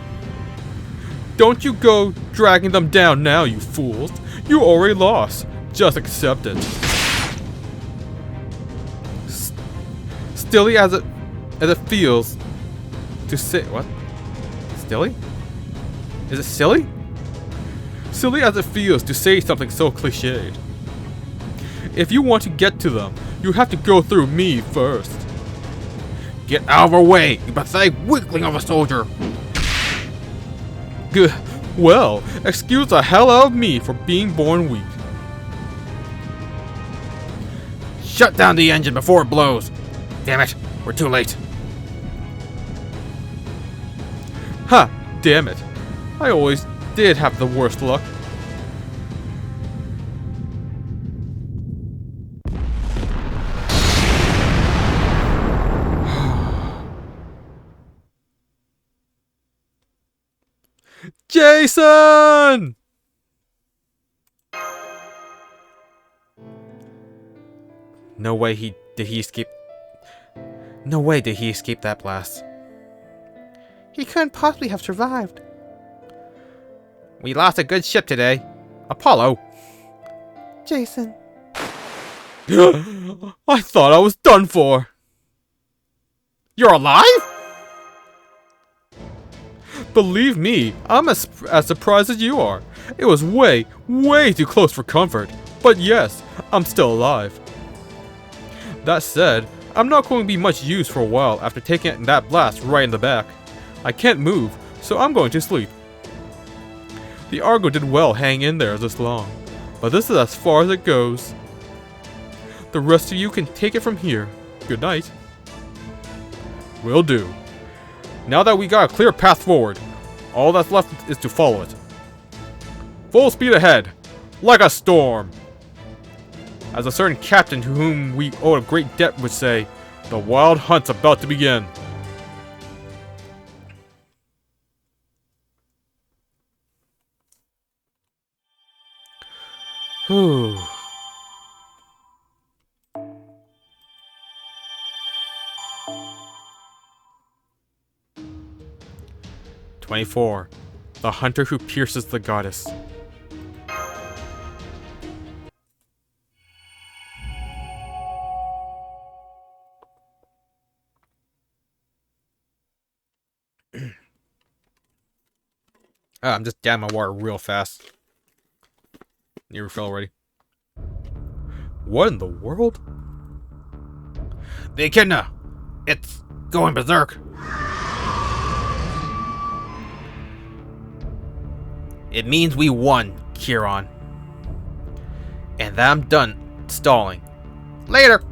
Speaker 1: Don't you go dragging them down now, you fools. You already lost. Just accept it. Stilly as it feels to say what? Stilly? Is it silly? Silly as it feels to say something so cliched. If you want to get to them, you have to go through me first. Get out of our way, you pathetic weakling of a soldier! Good. Well, excuse the hell out of me for being born weak. Shut down the engine before it blows! Damn it, we're too late. Huh, damn it. I always did have the worst luck. Jason! No way did he escape. No way did he escape that blast.
Speaker 2: He couldn't possibly have survived.
Speaker 1: We lost a good ship today. Apollo.
Speaker 2: Jason.
Speaker 1: I thought I was done for. You're alive? Believe me, I'm as surprised as you are. It was way, way too close for comfort. But yes, I'm still alive. That said, I'm not going to be much use for a while after taking that blast right in the back. I can't move, so I'm going to sleep. The Argo did well hanging in there this long, but this is as far as it goes. The rest of you can take it from here. Good night. Will do. Now that we got a clear path forward, all that's left is to follow it. Full speed ahead, like a storm. As a certain captain to whom we owe a great debt would say, the wild hunt's about to begin.
Speaker 2: Whew.
Speaker 1: "24. The hunter who pierces the goddess." I'm just down my water real fast. Need a refill already. What in the world? The echidna! It's going berserk! It means we won, Kieran. And that I'm done stalling. Later!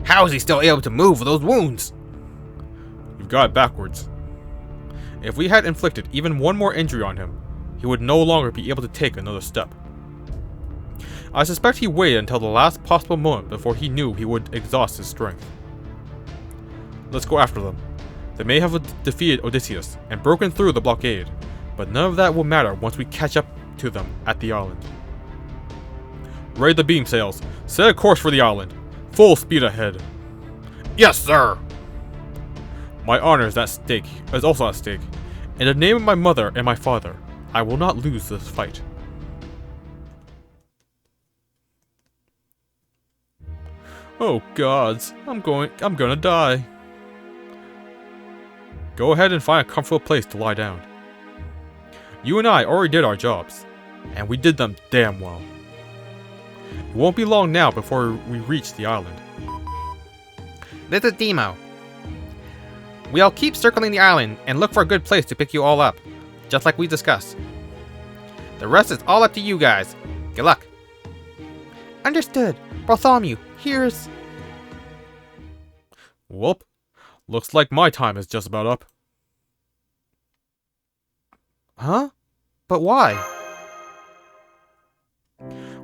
Speaker 1: How is he still able to move with those wounds? You've got it backwards. If we had inflicted even one more injury on him, he would no longer be able to take another step. I suspect he waited until the last possible moment before he knew he would exhaust his strength. Let's go after them. They may have defeated Odysseus and broken through the blockade, but none of that will matter once we catch up to them at the island. Raid the beam sails. Set a course for the island. Full speed ahead. Yes, sir! My honor is also at stake. In the name of my mother and my father, I will not lose this fight. Oh gods, I'm gonna die. Go ahead and find a comfortable place to lie down. You and I already did our jobs, and we did them damn well. It won't be long now before we reach the island.
Speaker 2: This is Demo. We'll keep circling the island and look for a good place to pick you all up, just like we discussed. The rest is all up to you guys. Good luck. Understood. Bartholomew, here's...
Speaker 1: Whoop. Looks like my time is just about up.
Speaker 2: Huh? But why?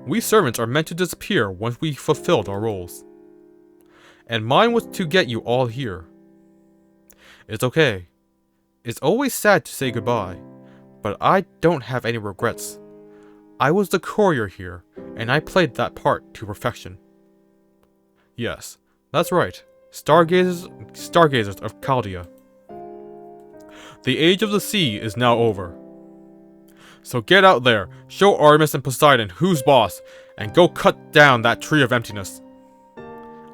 Speaker 1: We servants are meant to disappear once we fulfilled our roles. And mine was to get you all here. It's okay. It's always sad to say goodbye, but I don't have any regrets. I was the courier here, and I played that part to perfection. Yes, that's right. Stargazers of Chaldea. The age of the sea is now over. So get out there, show Artemis and Poseidon who's boss, and go cut down that tree of emptiness.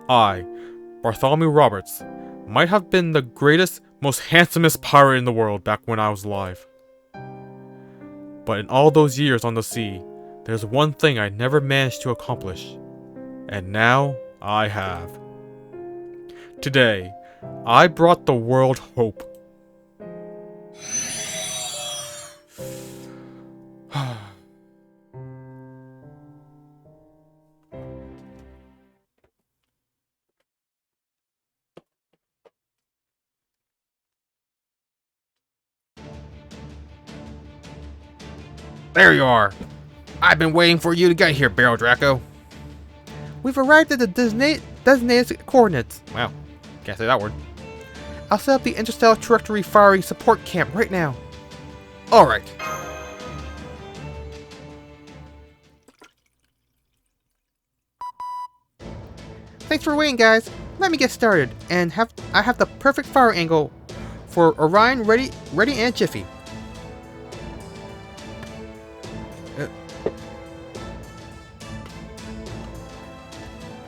Speaker 1: I, Bartholomew Roberts, might have been the greatest, most handsomest pirate in the world back when I was alive. But in all those years on the sea, there's one thing I never managed to accomplish. And now I have. Today, I brought the world hope. There you are. I've been waiting for you to get here, Barrel Draco.
Speaker 2: We've arrived at the designated coordinates.
Speaker 1: Wow, can't say that word.
Speaker 2: I'll set up the interstellar trajectory firing support camp right now.
Speaker 1: Alright.
Speaker 2: Thanks for waiting, guys. Let me get started, and I have the perfect fire angle for Orion ready in a jiffy.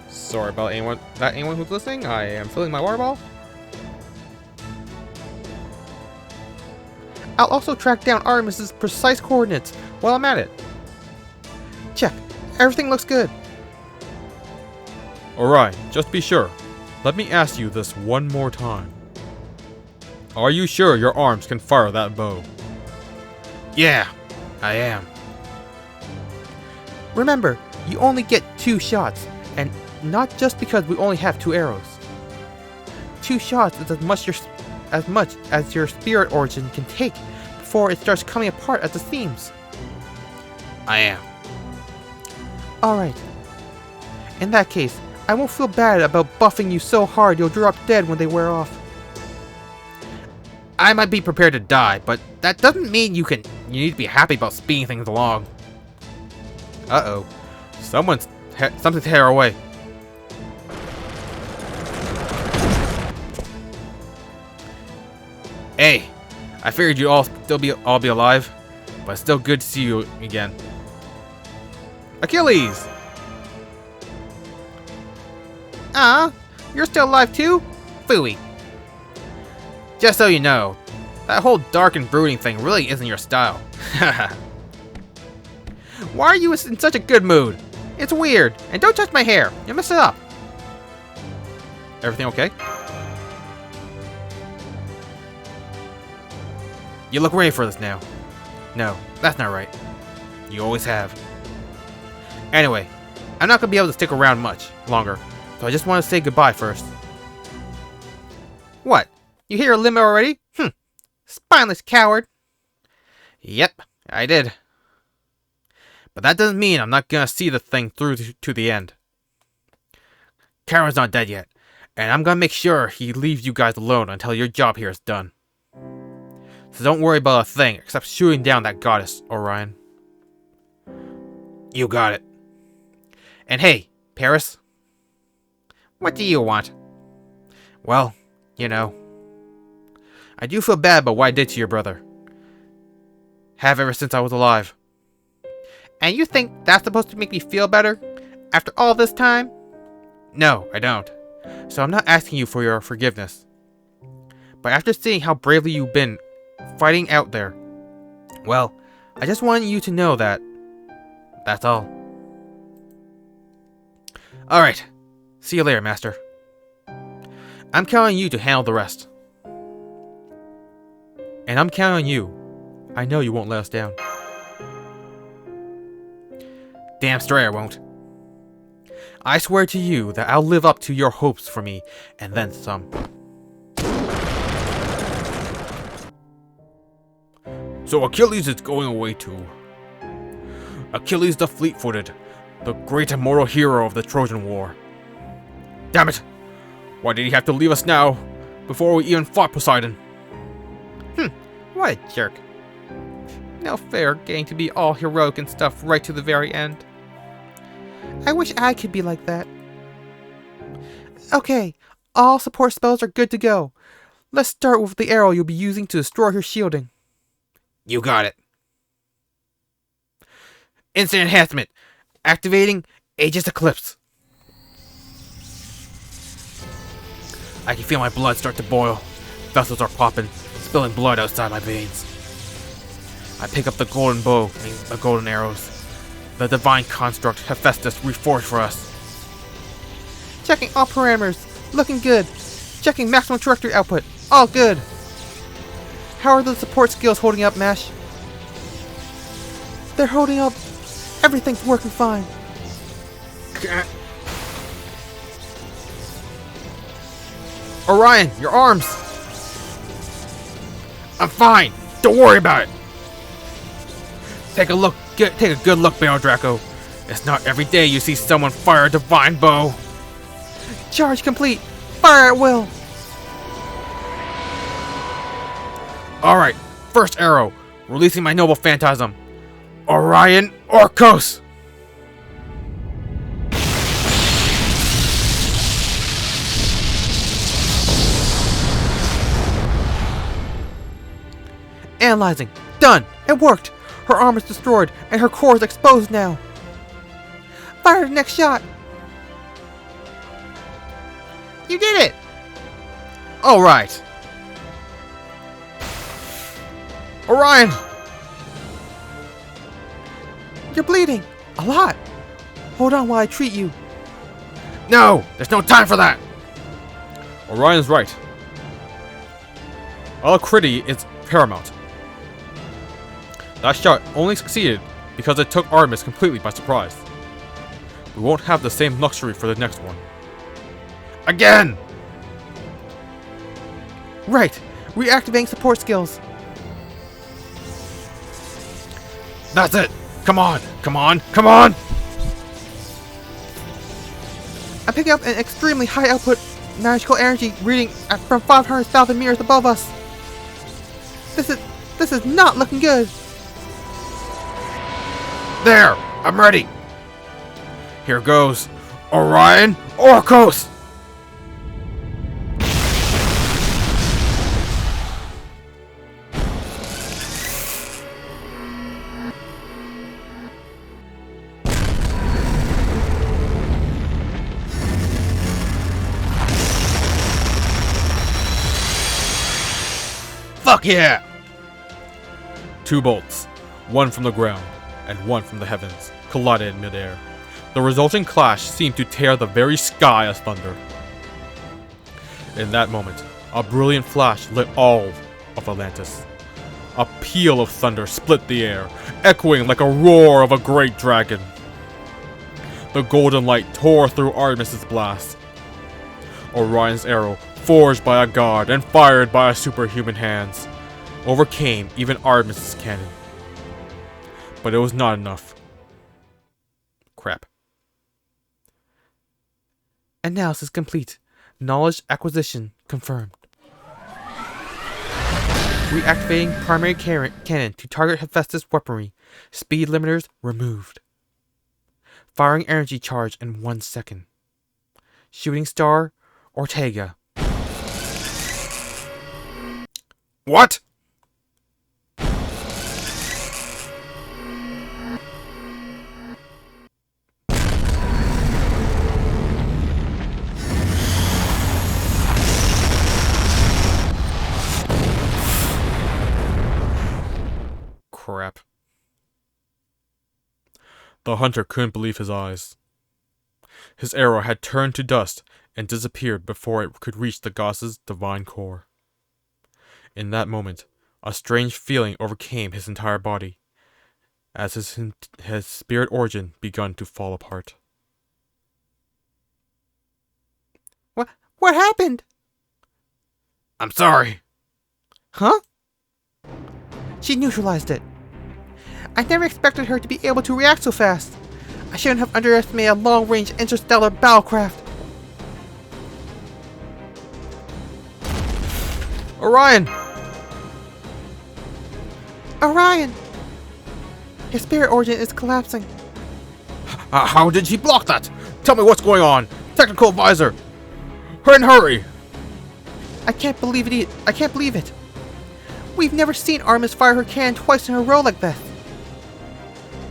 Speaker 1: Sorry about anyone who's listening. I am filling my water bottle.
Speaker 2: I'll also track down Artemis's precise coordinates while I'm at it. Check. Everything looks good.
Speaker 1: Alright, just be sure. Let me ask you this one more time. Are you sure your arms can fire that bow?
Speaker 2: Yeah, I am. Remember, you only get 2 shots, and not just because we only have 2 arrows. 2 shots is as much as your spirit origin can take before it starts coming apart at the seams.
Speaker 1: I am.
Speaker 2: Alright. In that case, I won't feel bad about buffing you so hard you'll drop dead when they wear off.
Speaker 1: I might be prepared to die, but that doesn't mean you need to be happy about speeding things along. Uh-oh. Something's headed our way. Hey, I figured you'd all be alive, but it's still good to see you again. Achilles!
Speaker 2: Ah, you're still alive too? Phooey.
Speaker 1: Just so you know, that whole dark and brooding thing really isn't your style.
Speaker 2: Why are you in such a good mood? It's weird, and don't touch my hair, you'll mess it up.
Speaker 1: Everything okay? You look ready for this now. No, that's not right. You always have. Anyway, I'm not gonna be able to stick around much longer, so I just want to say goodbye first.
Speaker 2: What? You hit your limit already? Spineless coward.
Speaker 1: Yep, I did. But that doesn't mean I'm not gonna see the thing through to the end. Karen's not dead yet, and I'm gonna make sure he leaves you guys alone until your job here is done. So don't worry about a thing except shooting down that goddess, Orion. You got it. And hey, Paris.
Speaker 2: What do you want?
Speaker 1: Well, you know, I do feel bad about what I did to your brother. Have ever since I was alive.
Speaker 2: And you think that's supposed to make me feel better? After all this time?
Speaker 1: No, I don't. So I'm not asking you for your forgiveness. But after seeing how bravely you've been fighting out there, well, I just want you to know that. That's all. Alright. See you later, Master. I'm counting on you to handle the rest. And I'm counting on you. I know you won't let us down. Damn straight I won't. I swear to you that I'll live up to your hopes for me, and then some. So Achilles is going away too. Achilles the fleet-footed, the great immortal hero of the Trojan War. Damn it! Why did he have to leave us now, before we even fought Poseidon?
Speaker 2: What a jerk. No fair getting to be all heroic and stuff right to the very end. I wish I could be like that. Okay, all support spells are good to go. Let's start with the arrow you'll be using to destroy her shielding.
Speaker 1: You got it. Instant enhancement. Activating Aegis Eclipse. I can feel my blood start to boil. Vessels are popping, spilling blood outside my veins. I pick up the golden bow and the golden arrows. The divine construct Hephaestus reforged for us.
Speaker 2: Checking all parameters. Looking good. Checking maximum trajectory output. All good. How are the support skills holding up, Mash? They're holding up. Everything's working fine.
Speaker 1: Orion, your arms! I'm fine! Don't worry about it! Take a good look, Baron Draco. It's not every day you see someone fire a divine bow.
Speaker 2: Charge complete. Fire at will.
Speaker 1: Alright, first arrow. Releasing my noble phantasm. Orion Orcos!
Speaker 2: Analyzing. Done. It worked. Her arm is destroyed, and her core is exposed now. Fire the next shot. You did it!
Speaker 1: Alright. Orion!
Speaker 2: You're bleeding. A lot. Hold on while I treat you.
Speaker 1: No! There's no time for that! Orion's right. Alacrity is paramount. That shot only succeeded because it took Artemis completely by surprise. We won't have the same luxury for the next one. Again!
Speaker 2: Right. Reactivating support skills.
Speaker 1: That's it! Come on! Come on! Come on!
Speaker 2: I'm picking up an extremely high output magical energy reading from 500,000 meters above us. This is not looking good.
Speaker 1: There! I'm ready! Here goes Orion Orcos! Fuck yeah! 2 bolts, one from the ground and one from the heavens, collided in midair. The resulting clash seemed to tear the very sky as thunder. In that moment, a brilliant flash lit all of Atlantis. A peal of thunder split the air, echoing like a roar of a great dragon. The golden light tore through Artemis's blast. Orion's arrow, forged by a god and fired by a superhuman hands, overcame even Artemis's cannon. But it was not enough. Crap.
Speaker 2: Analysis complete. Knowledge acquisition confirmed. Reactivating primary cannon to target Hephaestus weaponry. Speed limiters removed. Firing energy charge in 1 second. Shooting star Ortega.
Speaker 1: What? Crap. The hunter couldn't believe his eyes. His arrow had turned to dust and disappeared before it could reach the goddess's divine core. In that moment, a strange feeling overcame his entire body, as his spirit origin begun to fall apart.
Speaker 2: What happened?
Speaker 1: I'm sorry.
Speaker 2: Huh? She neutralized it. I never expected her to be able to react so fast. I shouldn't have underestimated a long-range interstellar battlecraft.
Speaker 1: Orion!
Speaker 2: Orion! His spirit origin is collapsing.
Speaker 1: How did she block that? Tell me what's going on. Technical advisor. Hurry!
Speaker 2: I can't believe it. I can't believe it. We've never seen Artemis fire her cannon twice in a row like that.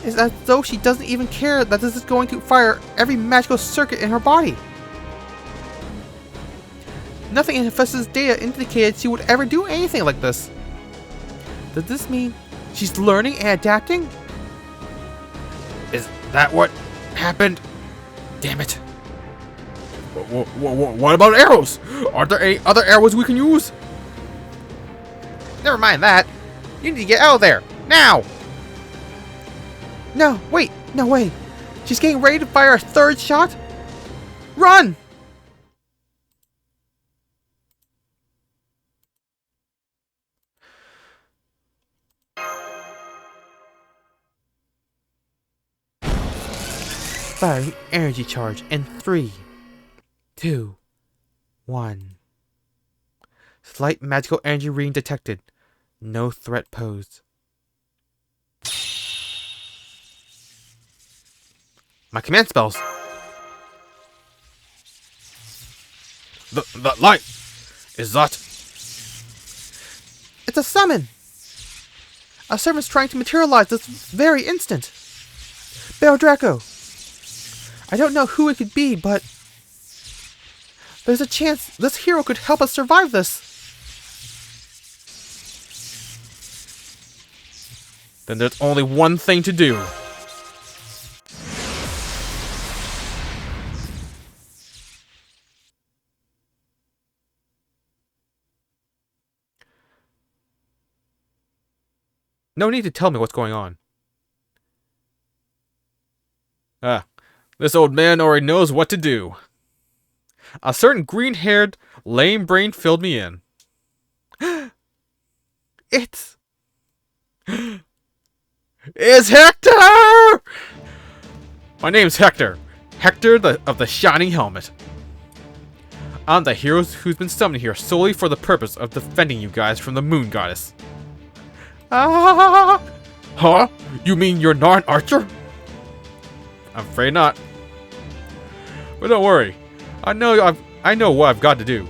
Speaker 2: It's as though she doesn't even care that this is going to fire every magical circuit in her body. Nothing in Hephaestus' data indicated she would ever do anything like this. Does this mean she's learning and adapting?
Speaker 1: Is that what happened? Damn it. What about arrows? Aren't there any other arrows we can use?
Speaker 2: Never mind that. You need to get out of there. Now! No, wait. No way. She's getting ready to fire a third shot? Run! firing energy charge in 3, 2, 1. Slight magical energy reading detected. No threat posed.
Speaker 1: My command spells. The light. Is that?
Speaker 2: It's a summon! A servant's trying to materialize this very instant. Bail Draco. I don't know who it could be, but there's a chance this hero could help us survive this.
Speaker 1: Then there's only one thing to do. No need to tell me what's going on. This old man already knows what to do. A certain green-haired, lame brain filled me in.
Speaker 2: It's
Speaker 1: Hector! My name's Hector. Hector of the Shining Helmet. I'm the hero who's been summoned here solely for the purpose of defending you guys from the Moon Goddess. Ah! Huh? You mean you're not an archer? I'm afraid not. But don't worry. I know what I've got to do.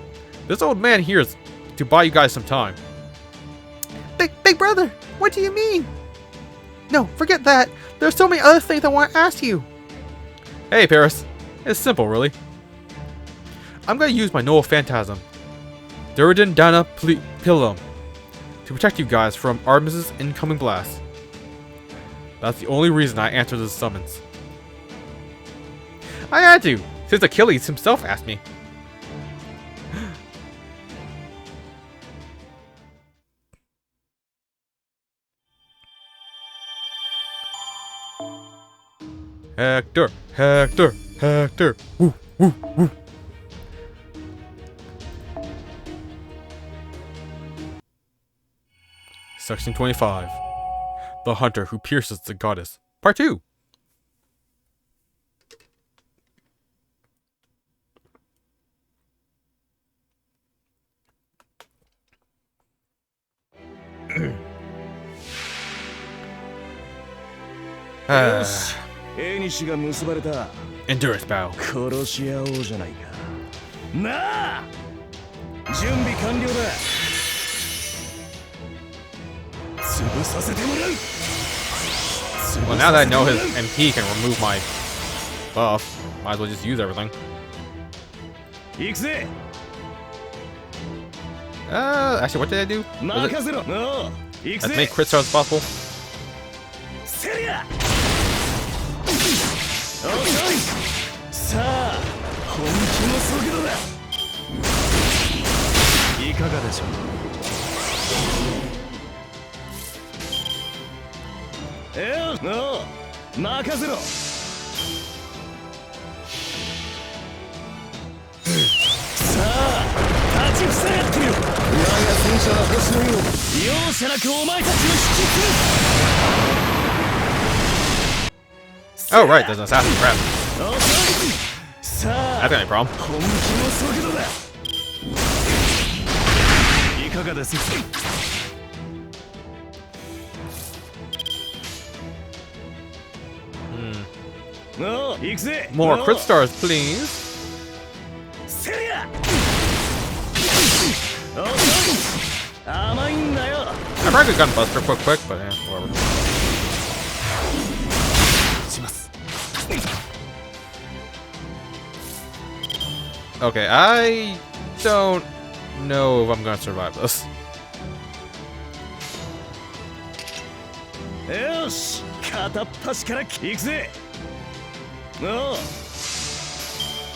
Speaker 1: This old man here is to buy you guys some time.
Speaker 2: Big brother, what do you mean? No, forget that. There's so many other things I want to ask you.
Speaker 1: Hey, Paris. It's simple, really. I'm going to use my Noel Phantasm, Durden Dana Pilum, to protect you guys from Artemis's incoming blast. That's the only reason I answered the summons. I had to, since Achilles himself asked me. Hector, Hector, Hector, woo, woo, woo. Section 25. The Hunter Who Pierces the Goddess. Part 2. Endurance bow.
Speaker 5: 殺し合おうじゃないか。なあ、準備完了だ。潰させてもらう。
Speaker 1: Well, now that I know his MP can remove my buff, might as well just use everything.
Speaker 5: 行くぜ。
Speaker 1: Actually, what did I do? Was
Speaker 5: 任せろ。の、行く
Speaker 1: it
Speaker 5: ぜ。
Speaker 1: make crit stars possible?
Speaker 5: セリア。おい。さあ、本気の速度だ。いかがでしょう。 の任せろ。さあ、立ちふさがってみろ。我が戦車は星のよう容赦なくお前たちを引きつる。
Speaker 1: Oh, right, there's an assassin trap.
Speaker 5: さあ、
Speaker 1: That's not any problem.
Speaker 5: 本気の速度だ。いかがですか。 の、行くぜ。
Speaker 1: More crit stars, please.
Speaker 5: セリア。甘いんだよ。
Speaker 1: I probably could gunbuster quick, but yeah, whatever.
Speaker 5: します。
Speaker 1: Okay, I don't know if I'm gonna survive this.
Speaker 5: よし、片っ端から行くぜ。の。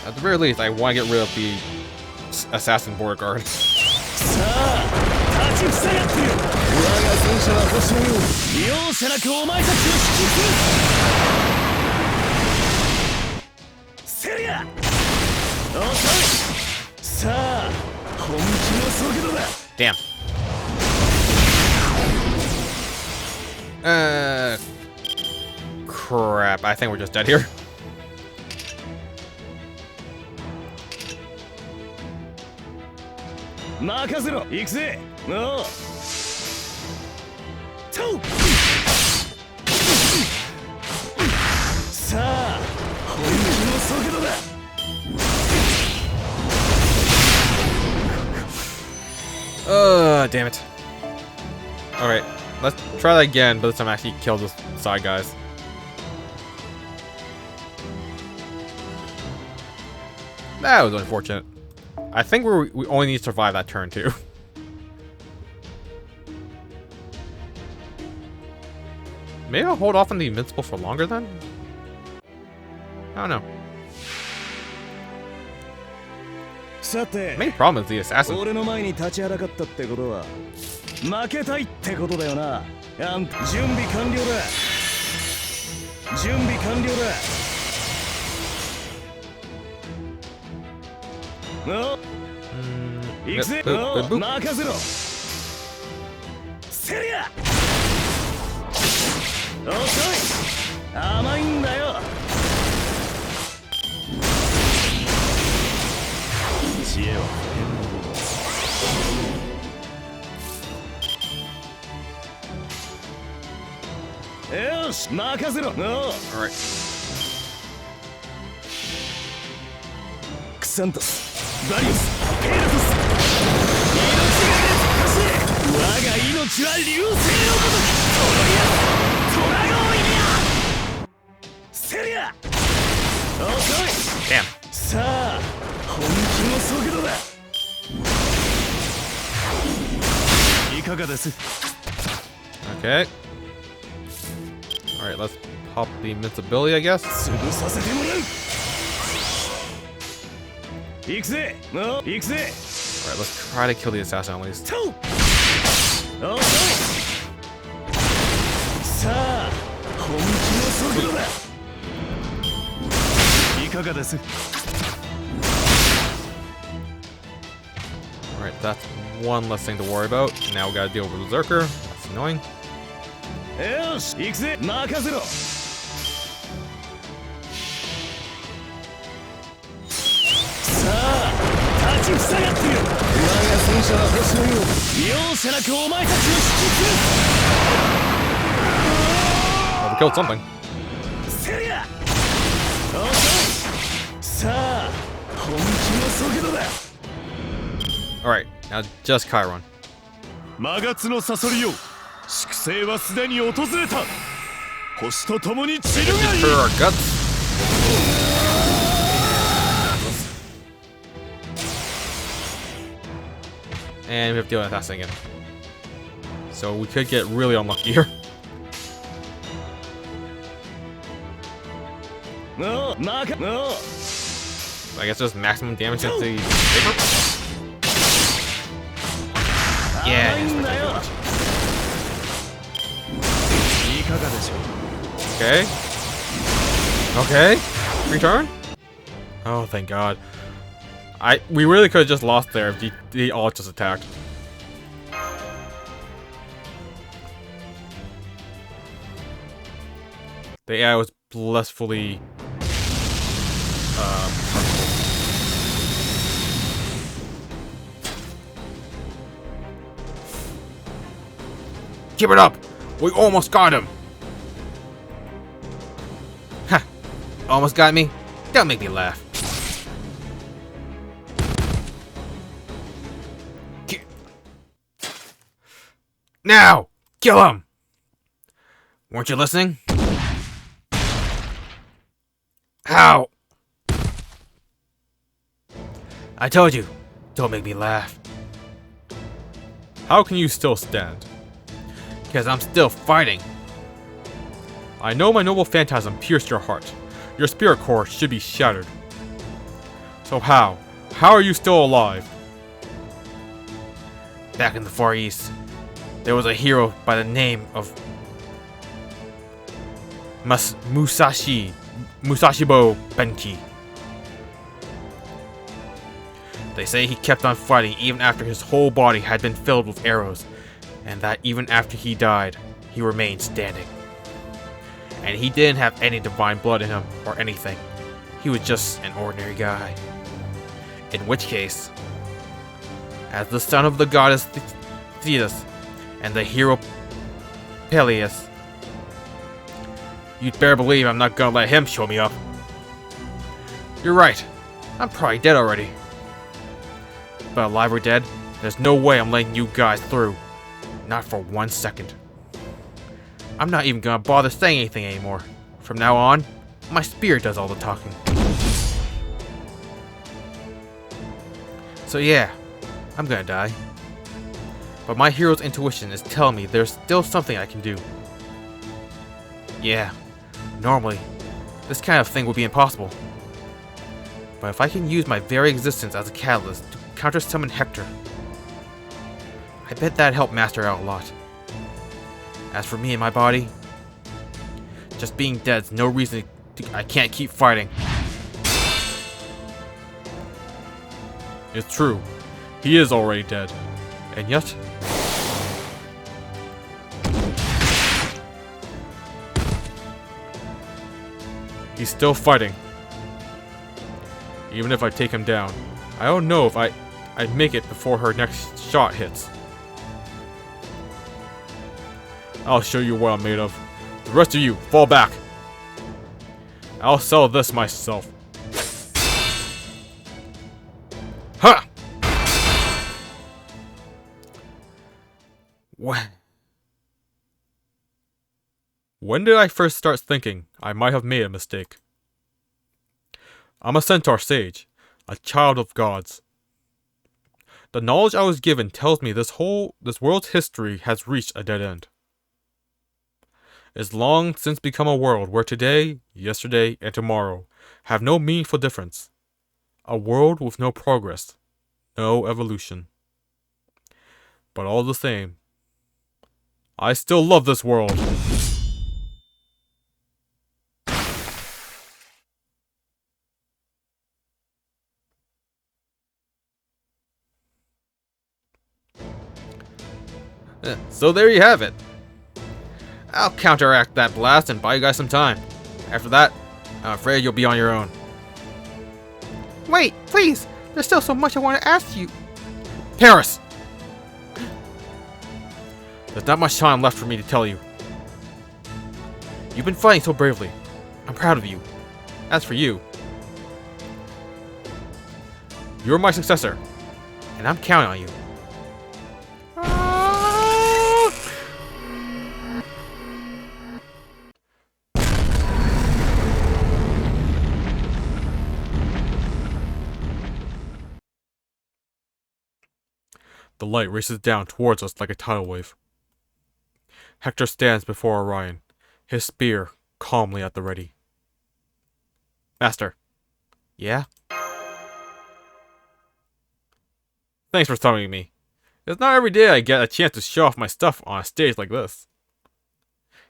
Speaker 1: At the very least, I want to get rid of the assassin border guard.
Speaker 5: さあ、立ちふさがってみろ。我が戦車は星のよう容赦なくお前たちを引きつる。セリア。遅い。さあ、本気の速度だ。
Speaker 1: Damn. Crap. I think we're just dead here.
Speaker 5: 任せろ行くぜおうとうさあ本気の速度だ
Speaker 1: Damn it. Alright, let's try that again, but this time actually kill those side guys. That was unfortunate. I think we only need to survive that turn too. Maybe I'll hold off on the invincible for longer then? I don't know.
Speaker 5: さて
Speaker 1: Main problem is the assassin.
Speaker 5: 俺の前に立ちはだかったってことは負けたいってことだよな準備完了だ準備完了だお行くぜお任せろセリア遅い甘いんだよ知恵はよし任せろ
Speaker 1: Alright.
Speaker 5: クサントスバリウスペイラトス命が我が命は流星のごときトラゴイニアセリア遅い
Speaker 1: Damn.
Speaker 5: さあ本気の速度だいかがです
Speaker 1: Okay. Alright, let's pop the invincibility, I guess.
Speaker 5: 潰させてもらう行くぜ行くぜ
Speaker 1: Alright, let's try to kill the assassin at least.
Speaker 5: と遅いさあ本気の速度だいかがです
Speaker 1: Alright, that's one less thing to worry about. Now we gotta deal with Berserker. That's annoying.
Speaker 5: よし行くぜ任せろさあ立ちふさがっている我が戦車は星のよう容赦なくお前たちを引きつる
Speaker 1: Well, we killed something.
Speaker 5: セリア遅いさあ本気の速度だ
Speaker 1: Alright, now just Chiron.
Speaker 6: 魔月のサソリよ粛清はすでに訪れた星と共に散るがいい
Speaker 1: For our guts. And we have to deal with that again. So we could get really unlucky here.
Speaker 5: のマカの
Speaker 1: I guess just maximum damage against the paper. Yeah, it is way too much.
Speaker 5: いかがでしょう
Speaker 1: Okay. Okay. Return? Oh, thank God. We really could have just lost there if the all just attacked. The AI was blissfully Keep it up! We almost got him! Ha! Almost got me? Don't make me laugh. Now! Kill him! Weren't you listening? How? I told you, don't make me laugh. How can you still stand? Because I'm still fighting. I know my noble phantasm pierced your heart. Your spirit core should be shattered. So how? How are you still alive? Back in the Far East, there was a hero by the name of Musashibo Benki. They say he kept on fighting even after his whole body had been filled with arrows, and that even after he died, he remained standing. And he didn't have any divine blood in him or anything. He was just an ordinary guy. In which case, as the son of the goddess Thetis and the hero Peleus. You'd better believe I'm not gonna let him show me up. You're right. I'm probably dead already. But alive or dead, there's no way I'm letting you guys through. Not for 1 second. I'm not even gonna bother saying anything anymore. From now on, my spirit does all the talking. So yeah, I'm gonna die. But my hero's intuition is telling me there's still something I can do. Yeah, normally, this kind of thing would be impossible. But if I can use my very existence as a catalyst to counter-summon Hector, I bet that'd help Master out a lot. As for me and my body, just being dead's no reason I can't keep fighting. It's true, he is already dead, and yet... he's still fighting. Even if I take him down, I don't know if I'd make it before her next shot hits. I'll show you what I'm made of. The rest of you, fall back. I'll sell this myself. Ha! When did I first start thinking I might have made a mistake? I'm a centaur sage, a child of gods. The knowledge I was given tells me this world's history has reached a dead end. It's long since become a world where today, yesterday, and tomorrow have no meaningful difference. A world with no progress, no evolution. But all the same, I still love this world. So there you have it. I'll counteract that blast and buy you guys some time. After that, I'm afraid you'll be on your own.
Speaker 2: Wait, please! There's still so much I want to ask you.
Speaker 1: Paris! There's not much time left for me to tell you. You've been fighting so bravely. I'm proud of you. As for you, you're my successor, and I'm counting on you. The light races down towards us like a tidal wave. Hector stands before Orion, his spear calmly at the ready. Master. Yeah? Thanks for summoning me. It's not every day I get a chance to show off my stuff on a stage like this.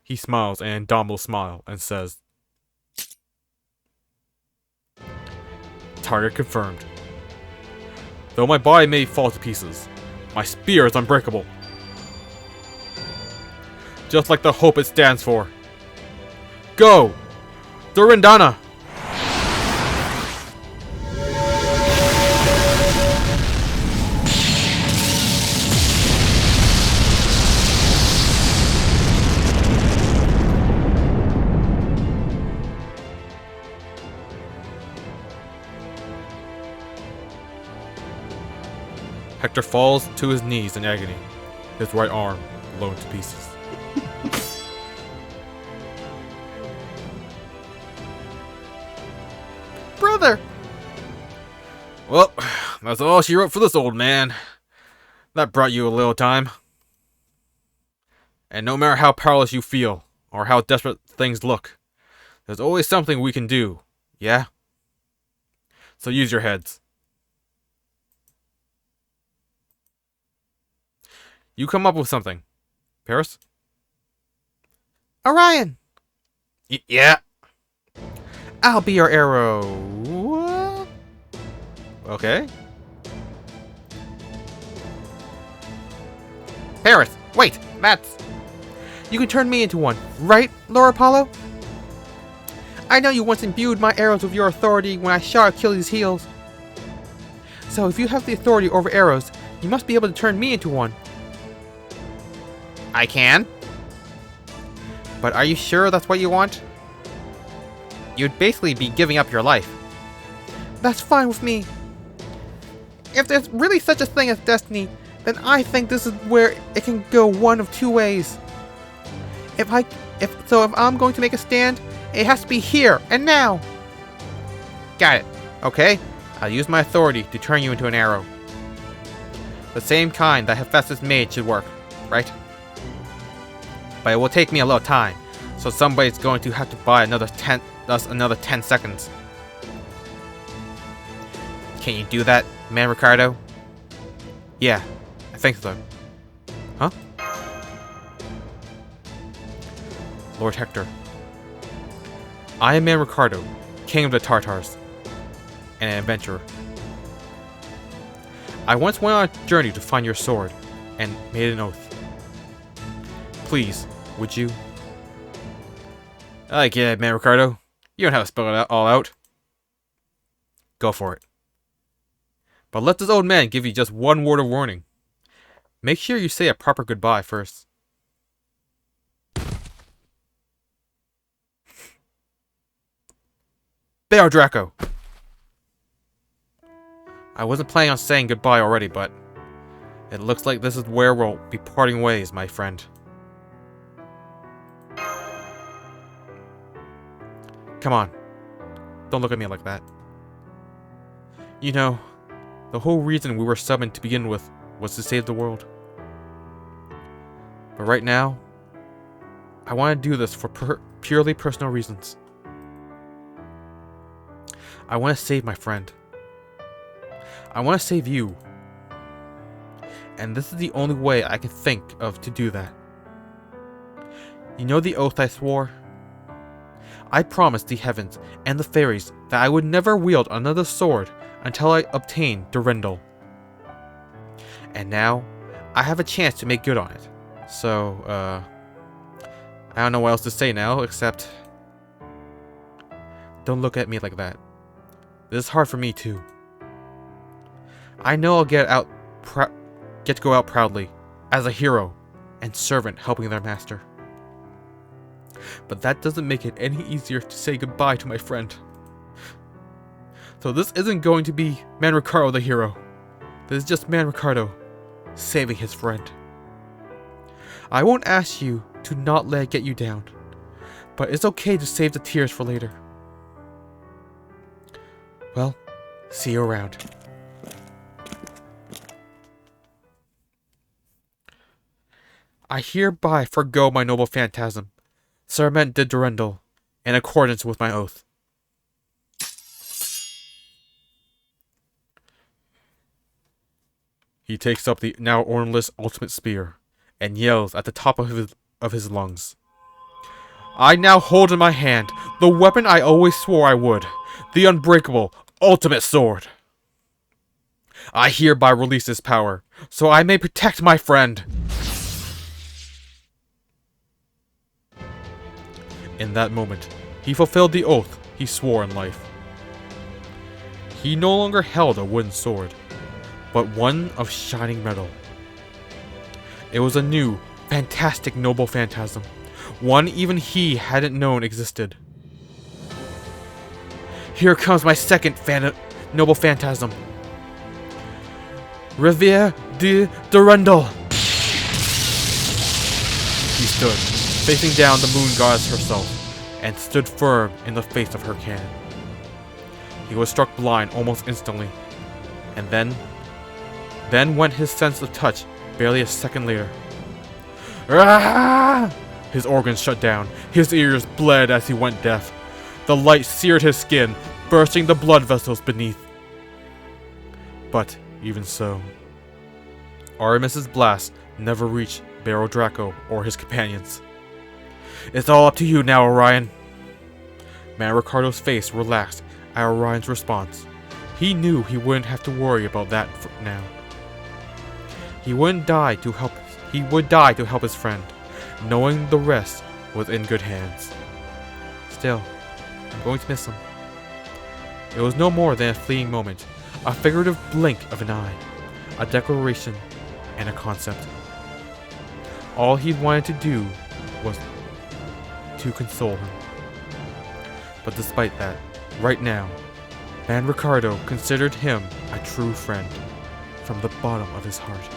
Speaker 1: He smiles an indomitable smile and says, target confirmed. Though my body may fall to pieces, my spear is unbreakable. Just like the hope it stands for. Go! Durindana! Hector falls to his knees in agony, his right arm blown to pieces.
Speaker 2: Brother!
Speaker 1: Well, that's all she wrote for this old man. That brought you a little time. And no matter how powerless you feel, or how desperate things look, there's always something we can do, yeah? So use your heads. You come up with something. Paris?
Speaker 2: Orion!
Speaker 1: Yeah?
Speaker 2: I'll be your arrow. What?
Speaker 1: Okay.
Speaker 2: Paris, wait, that's... You can turn me into one, right, Lord Apollo? I know you once imbued my arrows with your authority when I shot Achilles' heels. So if you have the authority over arrows, You must be able to turn me into one.
Speaker 1: I can. But are you sure that's what you want? You'd basically be giving up your life.
Speaker 2: That's fine with me. If there's really such a thing as destiny, then I think this is where it can go one of two ways. If I'm going to make a stand, it has to be here and now.
Speaker 1: Got it. Okay, I'll use my authority to turn you into an arrow. The same kind that Hephaestus made should work, right? But it will take me a little time, so somebody's going to have to buy another 10 seconds. Can you do that, man Ricardo? Yeah, I think so. Huh? Lord Hector. I am man Ricardo, king of the Tartars, and an adventurer. I once went on a journey to find your sword, and made an oath. Please, would you? I get it, man Ricardo. You don't have to spell it all out. Go for it. But let this old man give you just one word of warning. Make sure you say a proper goodbye first. Baron Draco! I wasn't planning on saying goodbye already, but it looks like this is where we'll be parting ways, my friend. Come on. Don't look at me like that. You know, the whole reason we were summoned to begin with was to save the world. But right now, I want to do this for purely personal reasons. I want to save my friend. I want to save you. And this is the only way I can think of to do that. You know the oath I swore? I promised the heavens and the fairies that I would never wield another sword until I obtained Durendal. And now, I have a chance to make good on it. So, I don't know what else to say now, except... Don't look at me like that. This is hard for me too. I know I'll get to go out proudly, as a hero and servant helping their master. But that doesn't make it any easier to say goodbye to my friend. So this isn't going to be Man Ricardo the hero. This is just Man Ricardo saving his friend. I won't ask you to not let it get you down, but it's okay to save the tears for later. Well, see you around. I hereby forgo my noble phantasm, Serment de Durendal, in accordance with my oath. He takes up the now ornless ultimate spear, and yells at the top of his lungs. I now hold in my hand the weapon I always swore I would, the unbreakable ultimate sword. I hereby release this power, so I may protect my friend. In that moment, he fulfilled the oath he swore in life. He no longer held a wooden sword, but one of shining metal. It was a new, fantastic noble phantasm, one even he hadn't known existed. Here comes my second noble phantasm. Riviere de Durendal. He stood, facing down the moon goddess herself, and stood firm in the face of her cannon. He was struck blind almost instantly, and then went his sense of touch barely a second later. Ah! His organs shut down, his ears bled as he went deaf. The light seared his skin, bursting the blood vessels beneath. But even so, Artemis's blast never reached Baron Draco or his companions. It's all up to you now, Orion. Man Ricardo's face relaxed at Orion's response. He knew he wouldn't have to worry about that for now. He would die to help his friend, knowing the rest was in good hands. Still, I'm going to miss him. It was no more than a fleeting moment, a figurative blink of an eye.
Speaker 2: a declaration, and a concept. All he wanted to do was to console him. But despite that, right now, Man Ricardo considered him a true friend from the bottom of his heart.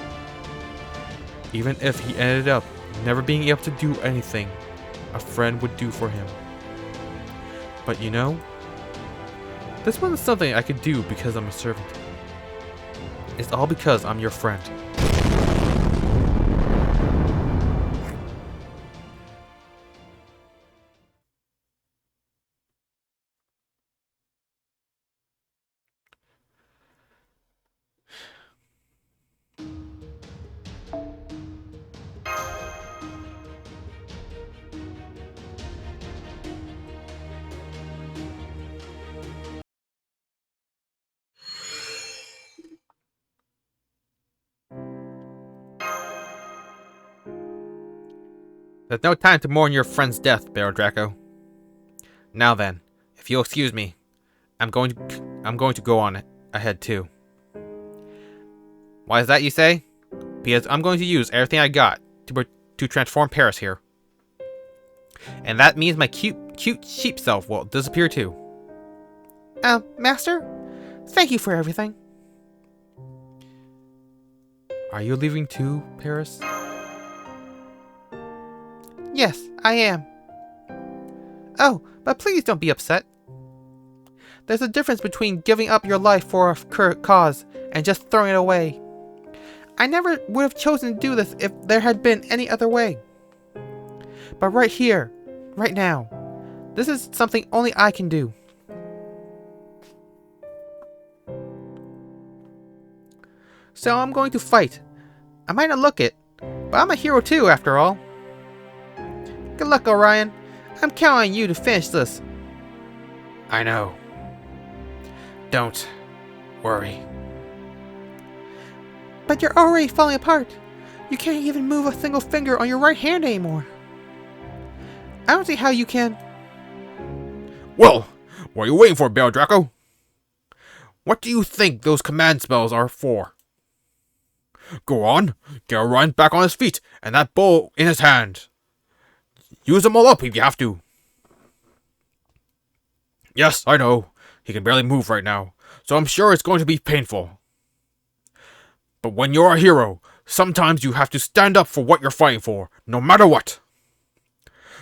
Speaker 2: Even if he ended up never being able to do anything a friend would do for him. But you know, this wasn't something I could do because I'm a servant. It's all because I'm your friend.
Speaker 1: There's no time to mourn your friend's death, Baron Draco. Now then, if you'll excuse me, I'm going to go on ahead too. Why is that, you say? Because I'm going to use everything I got to transform Paris here. And that means my cute sheep self will disappear too.
Speaker 3: Master? Thank you for everything.
Speaker 2: Are you leaving too, Paris?
Speaker 3: Yes, I am. Oh, but please don't be upset. There's a difference between giving up your life for a cause and just throwing it away. I never would have chosen to do this if there had been any other way. But right here, right now, this is something only I can do. So I'm going to fight. I might not look it, but I'm a hero too, after all. Good luck, Orion. I'm counting on you to finish this.
Speaker 1: I know. Don't worry.
Speaker 3: But you're already falling apart. You can't even move a single finger on your right hand anymore. I don't see how you can.
Speaker 1: Well, what are you waiting for, Baron Draco? What do you think those command spells are for? Go on, get Orion back on his feet and that bow in his hand. Use them all up if you have to. Yes, I know. He can barely move right now, so I'm sure it's going to be painful. But when you're a hero, sometimes you have to stand up for what you're fighting for, no matter what.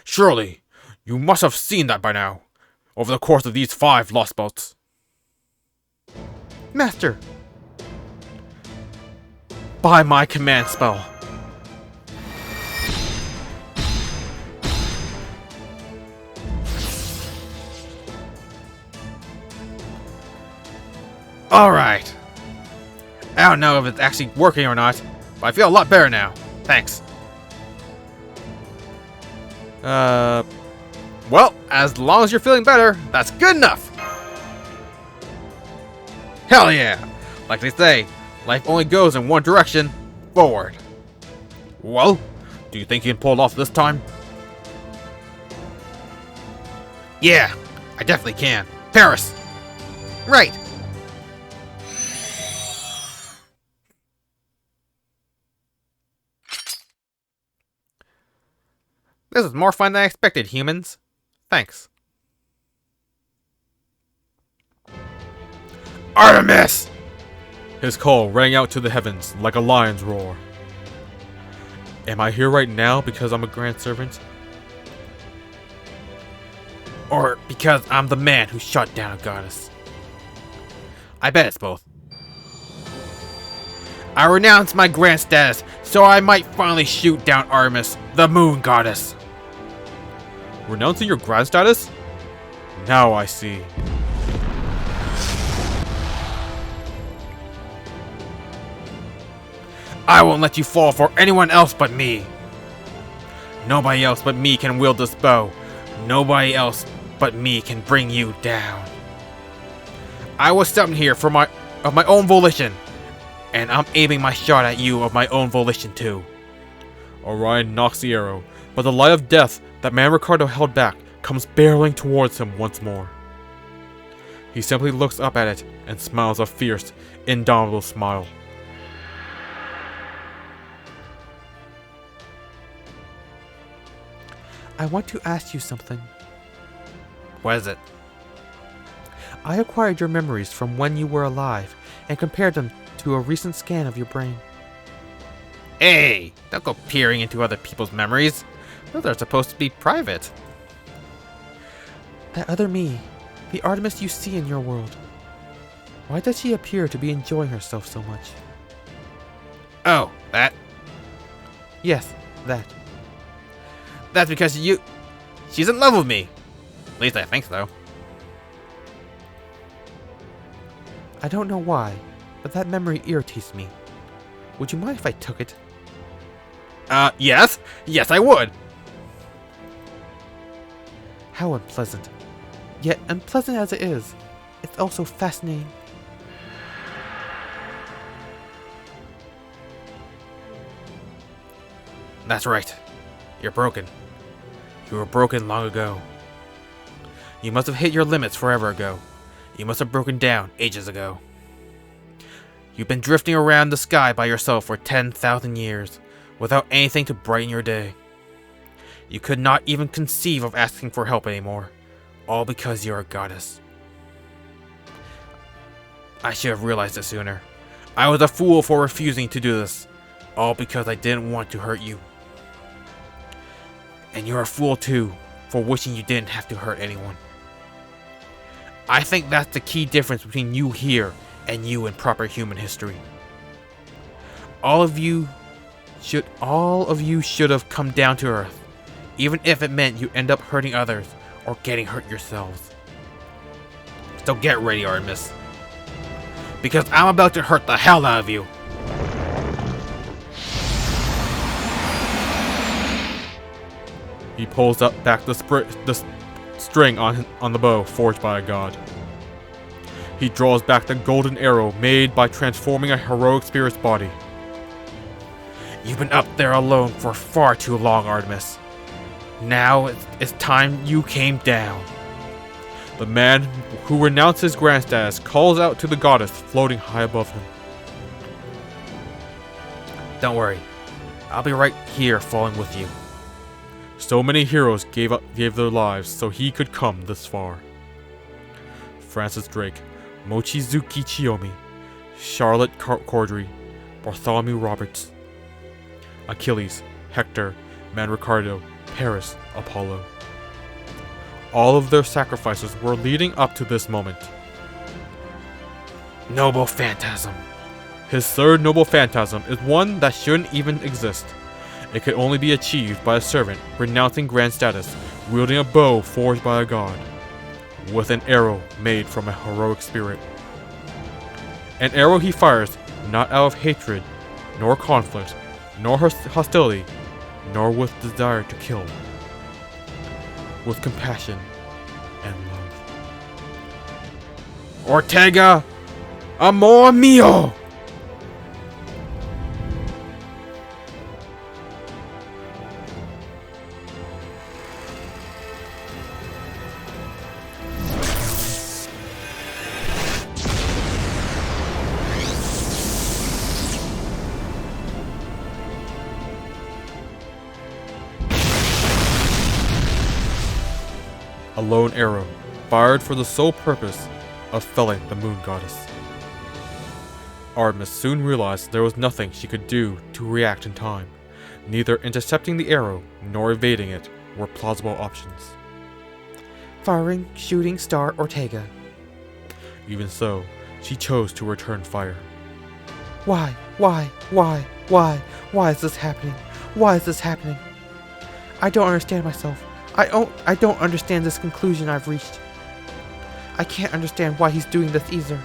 Speaker 1: Surely, you must have seen that by now, over the course of these 5 lost belts.
Speaker 3: Master!
Speaker 1: By my command spell. Alright. I don't know if it's actually working or not, but I feel a lot better now. Thanks. Well, as long as you're feeling better, that's good enough. Hell yeah. Like they say, life only goes in one direction, forward. Well, do you think you can pull it off this time? Yeah, I definitely can. Paris!
Speaker 3: Right!
Speaker 1: This is more fun than I expected, humans. Thanks. Artemis! His call rang out to the heavens like a lion's roar. Am I here right now because I'm a grand servant? Or because I'm the man who shot down a goddess? I bet it's both. I renounce my grand status so I might finally shoot down Artemis, the moon goddess. Renouncing your grand status? Now I see. I won't let you fall for anyone else but me. Nobody else but me can wield this bow. Nobody else but me can bring you down. I was summoned here of my own volition, and I'm aiming my shot at you of my own volition too. Orion knocks the arrow, but the light of death that Man Ricardo held back comes barreling towards him once more. He simply looks up at it and smiles a fierce, indomitable smile.
Speaker 3: I want to ask you something.
Speaker 1: What is it?
Speaker 3: I acquired your memories from when you were alive and compared them to a recent scan of your brain.
Speaker 1: Hey! Don't go peering into other people's memories. Those are supposed to be private.
Speaker 3: That other me, the Artemis you see in your world. Why does she appear to be enjoying herself so much?
Speaker 1: Oh, that?
Speaker 3: Yes, that.
Speaker 1: That's because she's in love with me. At least I think so.
Speaker 3: I don't know why, but that memory irritates me. Would you mind if I took it?
Speaker 1: Yes? Yes, I would.
Speaker 3: How unpleasant. Yet, unpleasant as it is, it's also fascinating.
Speaker 1: That's right. You're broken. You were broken long ago. You must have hit your limits forever ago. You must have broken down ages ago. You've been drifting around the sky by yourself for 10,000 years, without anything to brighten your day. You could not even conceive of asking for help anymore, all because you're a goddess. I should have realized it sooner. I was a fool for refusing to do this, all because I didn't want to hurt you. And you're a fool too, for wishing you didn't have to hurt anyone. I think that's the key difference between you here and you in proper human history. All of you should have come down to earth, even if it meant you end up hurting others or getting hurt yourselves. So get ready, Artemis, because I'm about to hurt the hell out of you. He pulls back the string on the bow forged by a god. He draws back the golden arrow made by transforming a heroic spirit's body. You've been up there alone for far too long, Artemis. Now it's time you came down. The man who renounced his grand status calls out to the goddess floating high above him. Don't worry, I'll be right here falling with you. So many heroes gave their lives so he could come this far. Francis Drake, Mochizuki Chiyomi, Charlotte Cordry, Bartholomew Roberts, Achilles, Hector, Manricardo, Paris, Apollo. All of their sacrifices were leading up to this moment. Noble Phantasm. His third noble phantasm is one that shouldn't even exist. It could only be achieved by a servant renouncing grand status, wielding a bow forged by a god, with an arrow made from a heroic spirit. An arrow he fires not out of hatred, nor conflict, nor hostility, nor with desire to kill, with compassion and love. Ortega, amor mío! A lone arrow, fired for the sole purpose of felling the moon goddess. Artemis soon realized there was nothing she could do to react in time. Neither intercepting the arrow nor evading it were plausible options.
Speaker 3: Firing, shooting Star Ortega.
Speaker 1: Even so, she chose to return fire.
Speaker 3: Why is this happening? Why is this happening? I don't understand myself. I don't understand this conclusion I've reached. I can't understand why he's doing this either.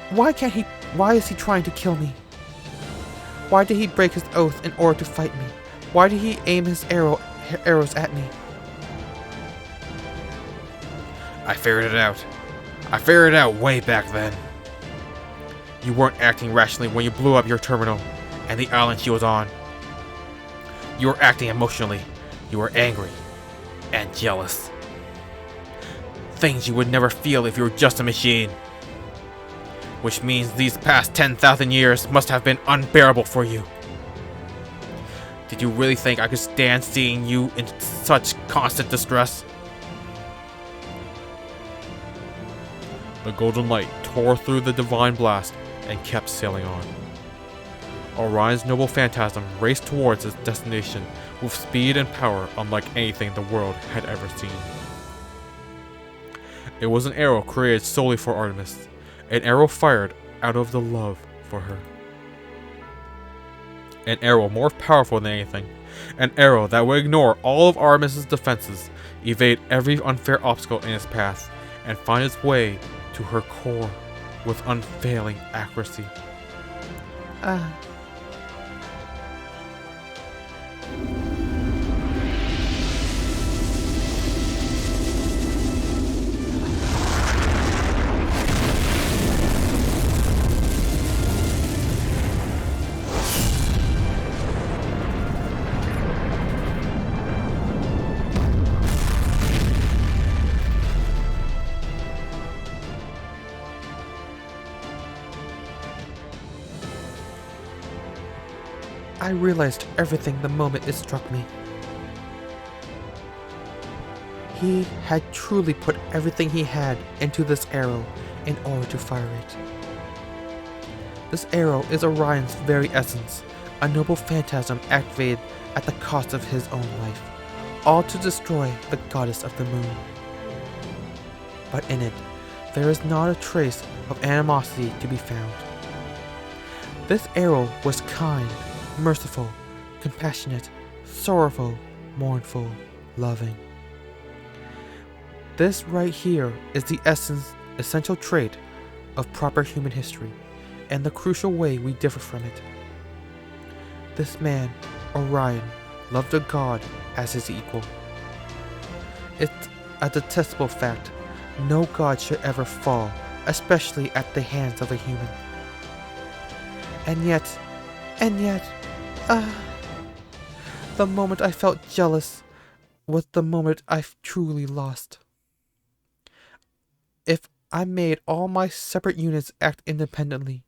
Speaker 3: Why is he trying to kill me? Why did he break his oath in order to fight me? Why did he aim his arrows at me?
Speaker 1: I figured it out. I figured it out way back then. You weren't acting rationally when you blew up your terminal and the island she was on. You were acting emotionally. You were angry and jealous. Things you would never feel if you were just a machine. Which means these past 10,000 years must have been unbearable for you. Did you really think I could stand seeing you in such constant distress? The golden light tore through the divine blast and kept sailing on. Orion's noble phantasm raced towards its destination with speed and power unlike anything the world had ever seen. It was an arrow created solely for Artemis, an arrow fired out of the love for her. An arrow more powerful than anything, an arrow that would ignore all of Artemis' defenses, evade every unfair obstacle in its path, and find its way to her core with unfailing accuracy.
Speaker 2: I realized everything the moment it struck me. He had truly put everything he had into this arrow in order to fire it. This arrow is Orion's very essence, a noble phantasm activated at the cost of his own life, all to destroy the goddess of the moon. But in it, there is not a trace of animosity to be found. This arrow was kind, merciful, compassionate, sorrowful, mournful, loving. This right here is the essential trait of proper human history, and the crucial way we differ from it. This man, Orion, loved a god as his equal. It's a detestable fact. No god should ever fall, especially at the hands of a human. And yet, the moment I felt jealous was the moment I truly lost. If I made all my separate units act independently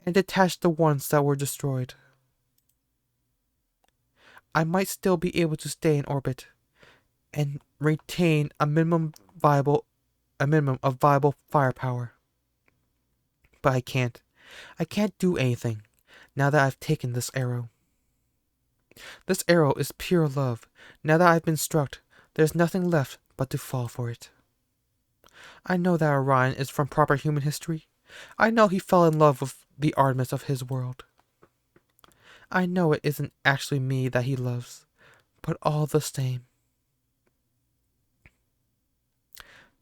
Speaker 2: and detached the ones that were destroyed, I might still be able to stay in orbit and retain a minimum of viable firepower. But I can't. I can't do anything now that I've taken this arrow. This arrow is pure love. Now that I've been struck, there's nothing left but to fall for it. I know that Orion is from proper human history. I know he fell in love with the Artemis of his world. I know it isn't actually me that he loves, but all the same.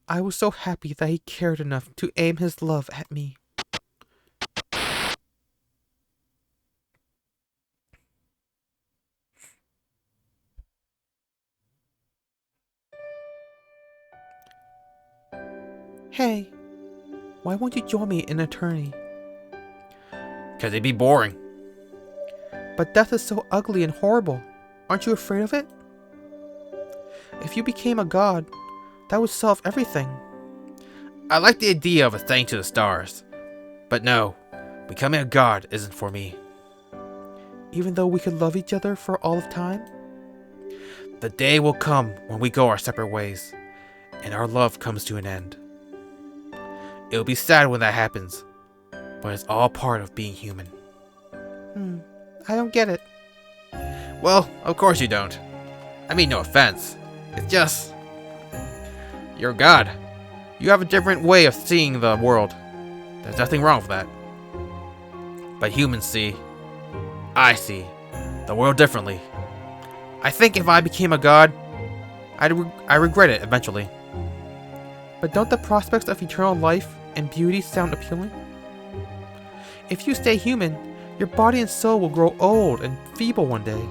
Speaker 2: I was so happy that he cared enough to aim his love at me. Hey, why won't you join me in eternity?
Speaker 1: 'Cause it'd be boring.
Speaker 2: But death is so ugly and horrible. Aren't you afraid of it? If you became a god, that would solve everything.
Speaker 1: I like the idea of ascending to the stars. But no, becoming a god isn't for me.
Speaker 2: Even though we could love each other for all of time?
Speaker 1: The day will come when we go our separate ways, and our love comes to an end. It'll be sad when that happens, but it's all part of being human.
Speaker 2: I don't get it.
Speaker 1: Well, of course you don't. I mean, no offense. It's just... you're a god. You have a different way of seeing the world. There's nothing wrong with that. But humans see... I see the world differently. I think if I became a god, I regret it eventually.
Speaker 2: But don't the prospects of eternal life and beauty sound appealing? If you stay human, your body and soul will grow old and feeble one day.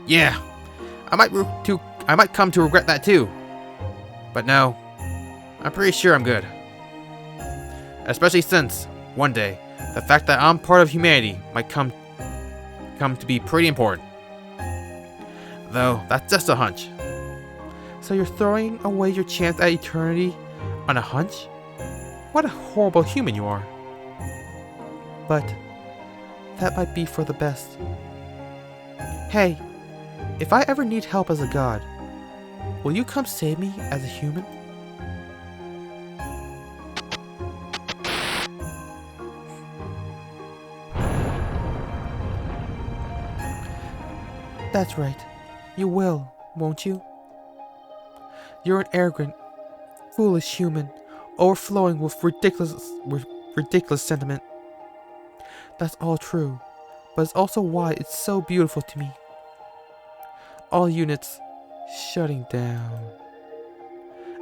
Speaker 1: Yeah, I might come to regret that too. But no, I'm pretty sure I'm good. Especially since, one day, the fact that I'm part of humanity might come to be pretty important. Though, that's just a hunch.
Speaker 2: So you're throwing away your chance at eternity on a hunch? What a horrible human you are. But that might be for the best. Hey, If I ever need help as a god, will you come save me as a human? That's right. You will, won't you? You're an arrogant, foolish human, overflowing with ridiculous sentiment. That's all true, but it's also why it's so beautiful to me. All units shutting down.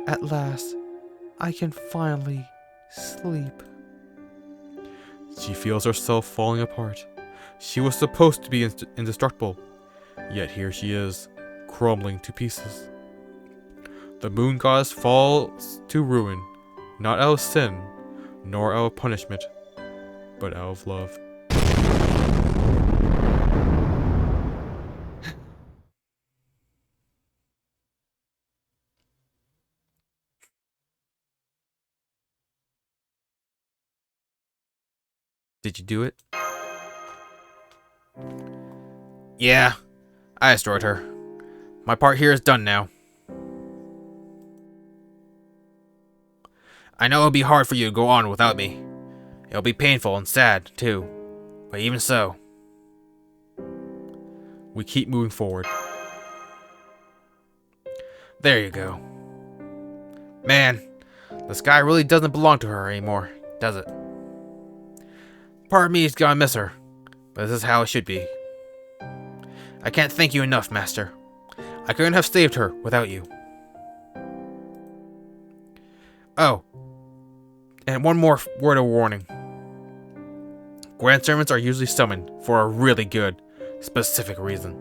Speaker 2: At last, I can finally sleep.
Speaker 1: She feels herself falling apart. She was supposed to be indestructible, yet here she is, crumbling to pieces. The moon goddess falls to ruin, not out of sin, nor out of punishment, but out of love. Did you do it? Yeah, I destroyed her. My part here is done now. I know it'll be hard for you to go on without me. It'll be painful and sad, too. But even so, we keep moving forward. There you go. Man, the sky really doesn't belong to her anymore, does it? Part of me is gonna miss her, but this is how it should be. I can't thank you enough, Master. I couldn't have saved her without you. Oh, and one more word of warning. Grand servants are usually summoned for a really good, specific reason.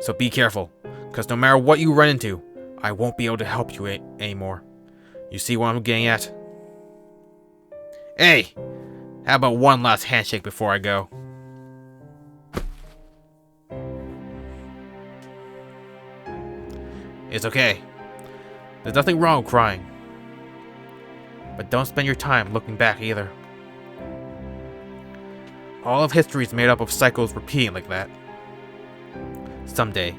Speaker 1: So be careful, because no matter what you run into, I won't be able to help you anymore. You see what I'm getting at? Hey! How about one last handshake before I go? It's okay. There's nothing wrong with crying. But don't spend your time looking back either. All of history is made up of cycles repeating like that. Someday,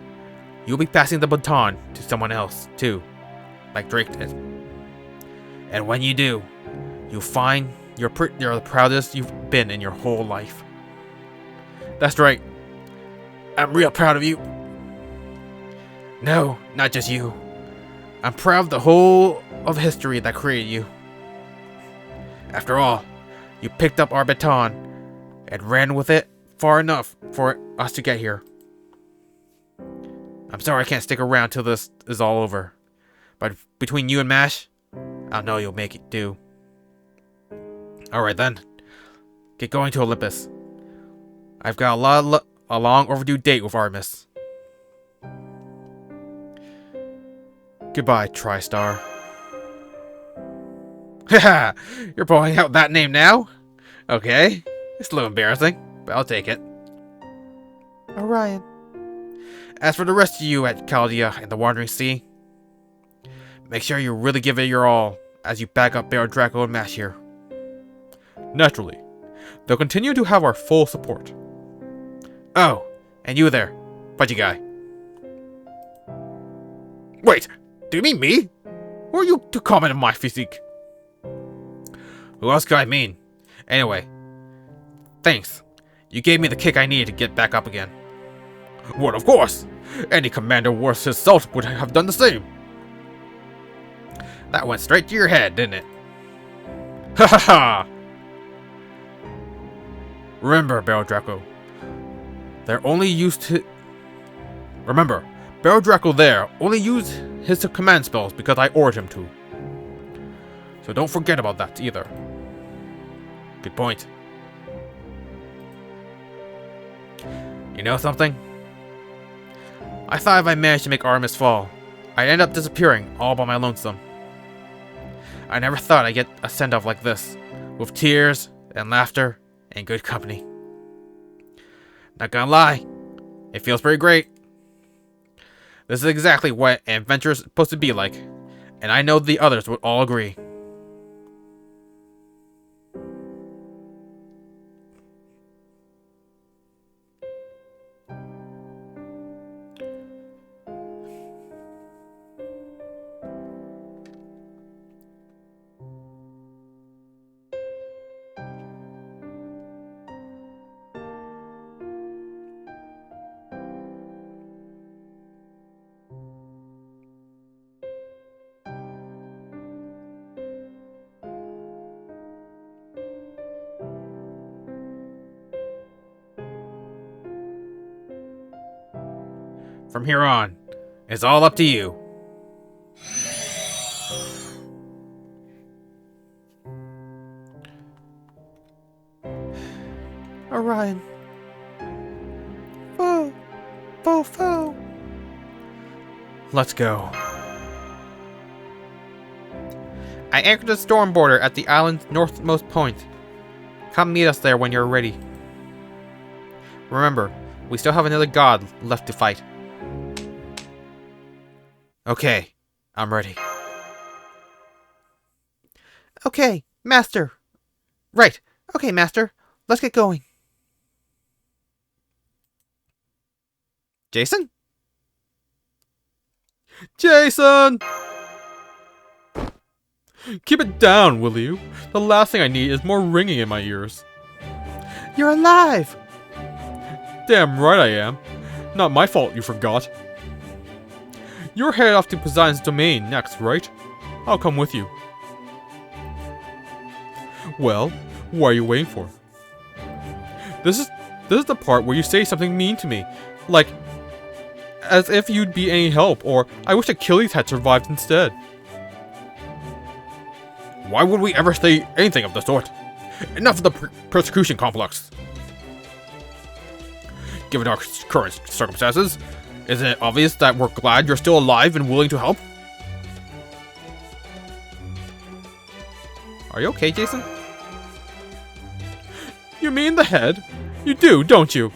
Speaker 1: you'll be passing the baton to someone else, too, like Drake did. And when you do, you'll find you're the proudest you've been in your whole life. That's right. I'm real proud of you. No, not just you. I'm proud of the whole of history that created you. After all, you picked up our baton and ran with it far enough for us to get here. I'm sorry I can't stick around till this is all over. But between you and MASH, I know you'll make it do. Alright then. Get going to Olympus. I've got a long overdue date with Artemis. Goodbye, TriStar. Haha! You're pulling out that name now? Okay. It's a little embarrassing, but I'll take it.
Speaker 2: Orion.
Speaker 1: As for the rest of you at Chaldea and the Wandering Sea, make sure you really give it your all as you back up Baron Draco and MASH here. Naturally, they'll continue to have our full support. Oh, and you there, pudgy guy. Wait, do you mean me? Or are you to comment on my physique? Who else could I mean? Anyway, thanks. You gave me the kick I needed to get back up again. What, of course! Any commander worth his salt would have done the same. That went straight to your head, didn't it? Ha ha ha! Remember, Baron Draco. They're only used to... Remember, Baron Draco there only used his command spells because I ordered him to. So don't forget about that either. Good point. You know something? I thought if I managed to make Artemis fall, I'd end up disappearing all by my lonesome. I never thought I'd get a send-off like this, with tears and laughter and good company. Not gonna lie, it feels pretty great. This is exactly what an adventure is supposed to be like, and I know the others would all agree. From here on, it's all up to you.
Speaker 2: Orion. Foe! Foe! Foe!
Speaker 1: Let's go. I anchored the storm border at the island's northmost point. Come meet us there when you're ready. Remember, we still have another god left to fight. Okay, I'm ready.
Speaker 2: Okay, Master. Right. Okay, Master. Let's get going.
Speaker 1: Jason? Jason! Keep it down, will you? The last thing I need is more ringing in my ears.
Speaker 2: You're alive!
Speaker 1: Damn right I am. Not my fault you forgot. You're headed off to Poseidon's domain next, right? I'll come with you. Well, what are you waiting for? This is the part where you say something mean to me. Like, as if you'd be any help, or I wish Achilles had survived instead. Why would we ever say anything of the sort? Enough of the persecution complex. Given our current circumstances, isn't it obvious that we're glad you're still alive and willing to help? Are you okay, Jason? You mean the head? You do, don't you?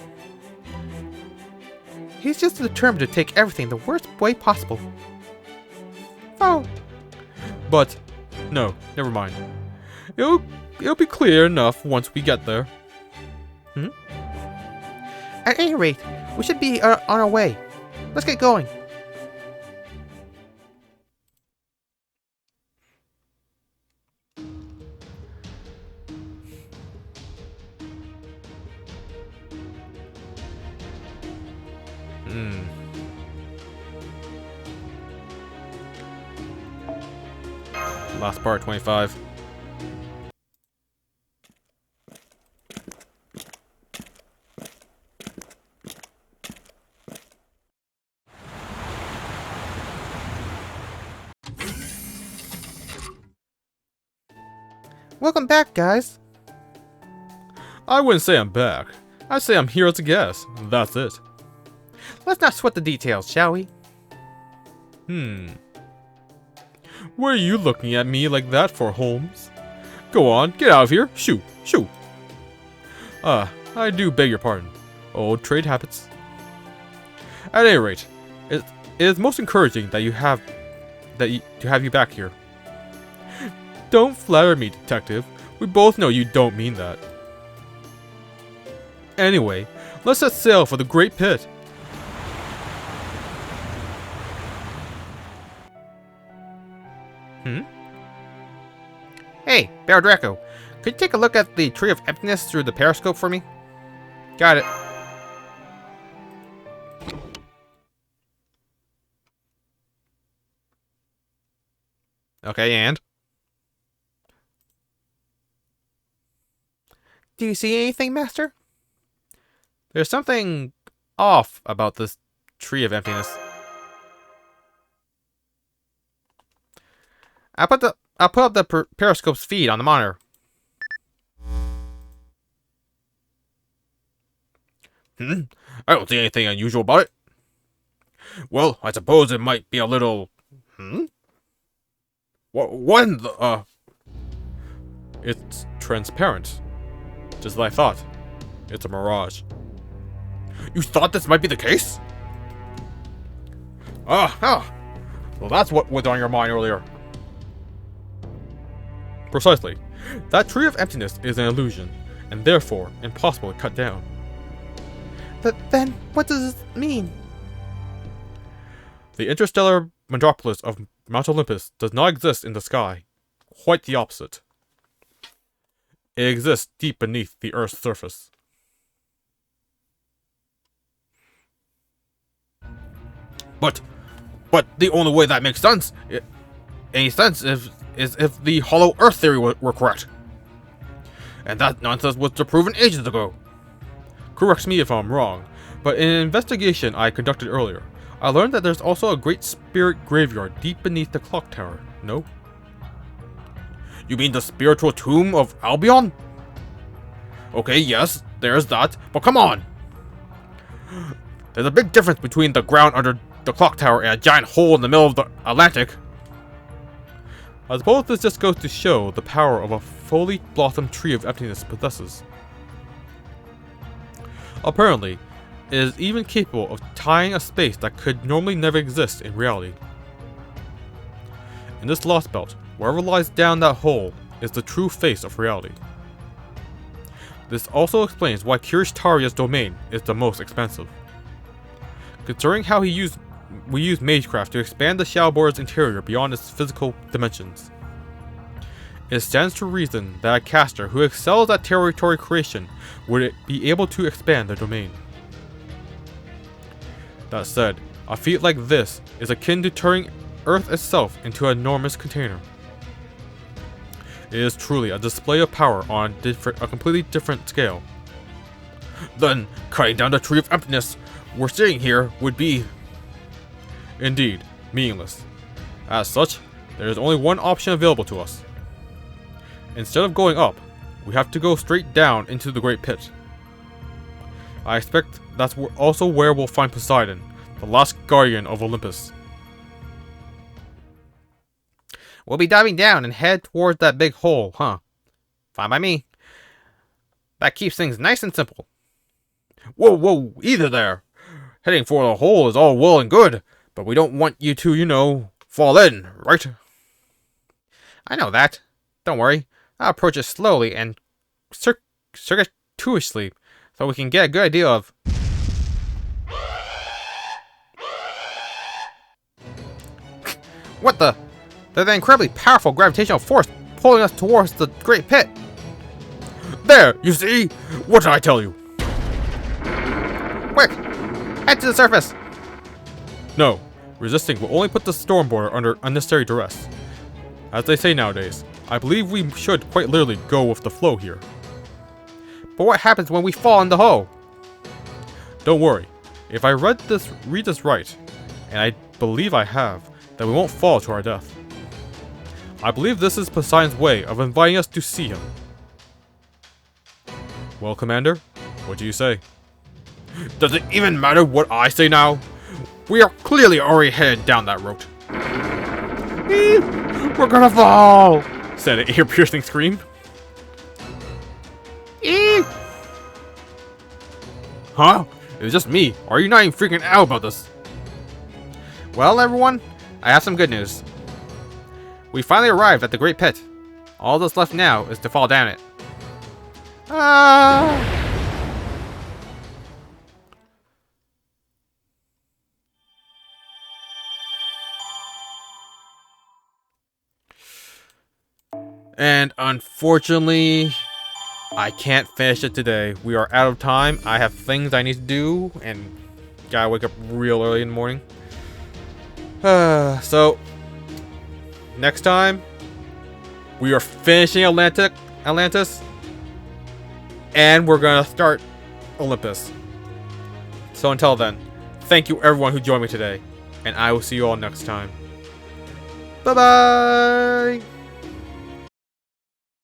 Speaker 2: He's just determined to take everything the worst way possible. Oh.
Speaker 1: But, no, never mind. It'll be clear enough once we get there.
Speaker 2: At any rate, we should be on our way. Let's get going.
Speaker 1: Last part, 25.
Speaker 2: Welcome back, guys.
Speaker 1: I wouldn't say I'm back. I'd say I'm here as a guest. That's it.
Speaker 2: Let's not sweat the details, shall we?
Speaker 1: What are you looking at me like that for, Holmes? Go on, get out of here. Shoo, shoo. I do beg your pardon. Old trade habits. At any rate, it is most encouraging that to have you back here. Don't flatter me, detective. We both know you don't mean that. Anyway, let's set sail for the Great Pit.
Speaker 2: Hey, Bear Draco, could you take a look at the Tree of Emptiness through the periscope for me?
Speaker 1: Got it. Okay, and?
Speaker 2: Do you see anything, Master?
Speaker 1: There's something off about this Tree of Emptiness. I'll put up the periscope's feed on the monitor. I don't see anything unusual about it. Well, I suppose it might be a little... When the... It's transparent. Just as I thought. It's a mirage. You thought this might be the case? Well, that's what was on your mind earlier. Precisely. That Tree of Emptiness is an illusion, and therefore impossible to cut down.
Speaker 2: But then, what does this mean?
Speaker 1: The interstellar metropolis of Mount Olympus does not exist in the sky. Quite the opposite. It exists deep beneath the Earth's surface. But the only way that makes sense, is if the hollow Earth theory were correct. And that nonsense was proven ages ago. Correct me if I'm wrong, but in an investigation I conducted earlier, I learned that there's also a great spirit graveyard deep beneath the clock tower. No? You mean the spiritual tomb of Albion? Okay, yes, there's that, but come on! There's a big difference between the ground under the clock tower and a giant hole in the middle of the Atlantic. I suppose this just goes to show the power of a fully blossomed tree of emptiness possesses. Apparently, it is even capable of tying a space that could normally never exist in reality. In this lost belt, wherever lies down that hole is the true face of reality. This also explains why Kirishitaria's domain is the most expensive. Considering how we use Magecraft to expand the Shadow Border's interior beyond its physical dimensions, it stands to reason that a caster who excels at territory creation would be able to expand their domain. That said, a feat like this is akin to turning Earth itself into an enormous container. It is truly a display of power on a completely different scale. Then, cutting down the tree of emptiness we're seeing here would be, indeed, meaningless. As such, there is only one option available to us. Instead of going up, we have to go straight down into the Great Pit. I expect that's also where we'll find Poseidon, the last guardian of Olympus.
Speaker 2: We'll be diving down and head towards that big hole, huh? Fine by me. That keeps things nice and simple.
Speaker 1: Whoa, either there! Heading for the hole is all well and good, but we don't want you to, fall in, right?
Speaker 2: I know that. Don't worry. I'll approach it slowly and circuitously, so we can get a good idea of... What the? There's an incredibly powerful gravitational force pulling us towards the Great Pit.
Speaker 1: There, you see? What did I tell you?
Speaker 2: Quick! Head to the surface!
Speaker 1: No, resisting will only put the Storm Border under unnecessary duress. As they say nowadays, I believe we should quite literally go with the flow here.
Speaker 2: But what happens when we fall in the hole?
Speaker 1: Don't worry, if I read this right, and I believe I have, then we won't fall to our death. I believe this is Poseidon's way of inviting us to see him. Well, Commander, what do you say? Does it even matter what I say now? We are clearly already headed down that road.
Speaker 2: We're gonna fall!
Speaker 1: Said an ear-piercing scream. Huh? It's just me. Or are you not even freaking out about this?
Speaker 2: Well, everyone, I have some good news. We finally arrived at the Great Pit. All that's left now is to fall down it.
Speaker 1: And unfortunately, I can't finish it today. We are out of time. I have things I need to do, and gotta wake up real early in the morning. So, next time, we are finishing Atlantis, and we're gonna start Olympus. So until then, thank you everyone who joined me today, and I will see you all next time. Bye-bye!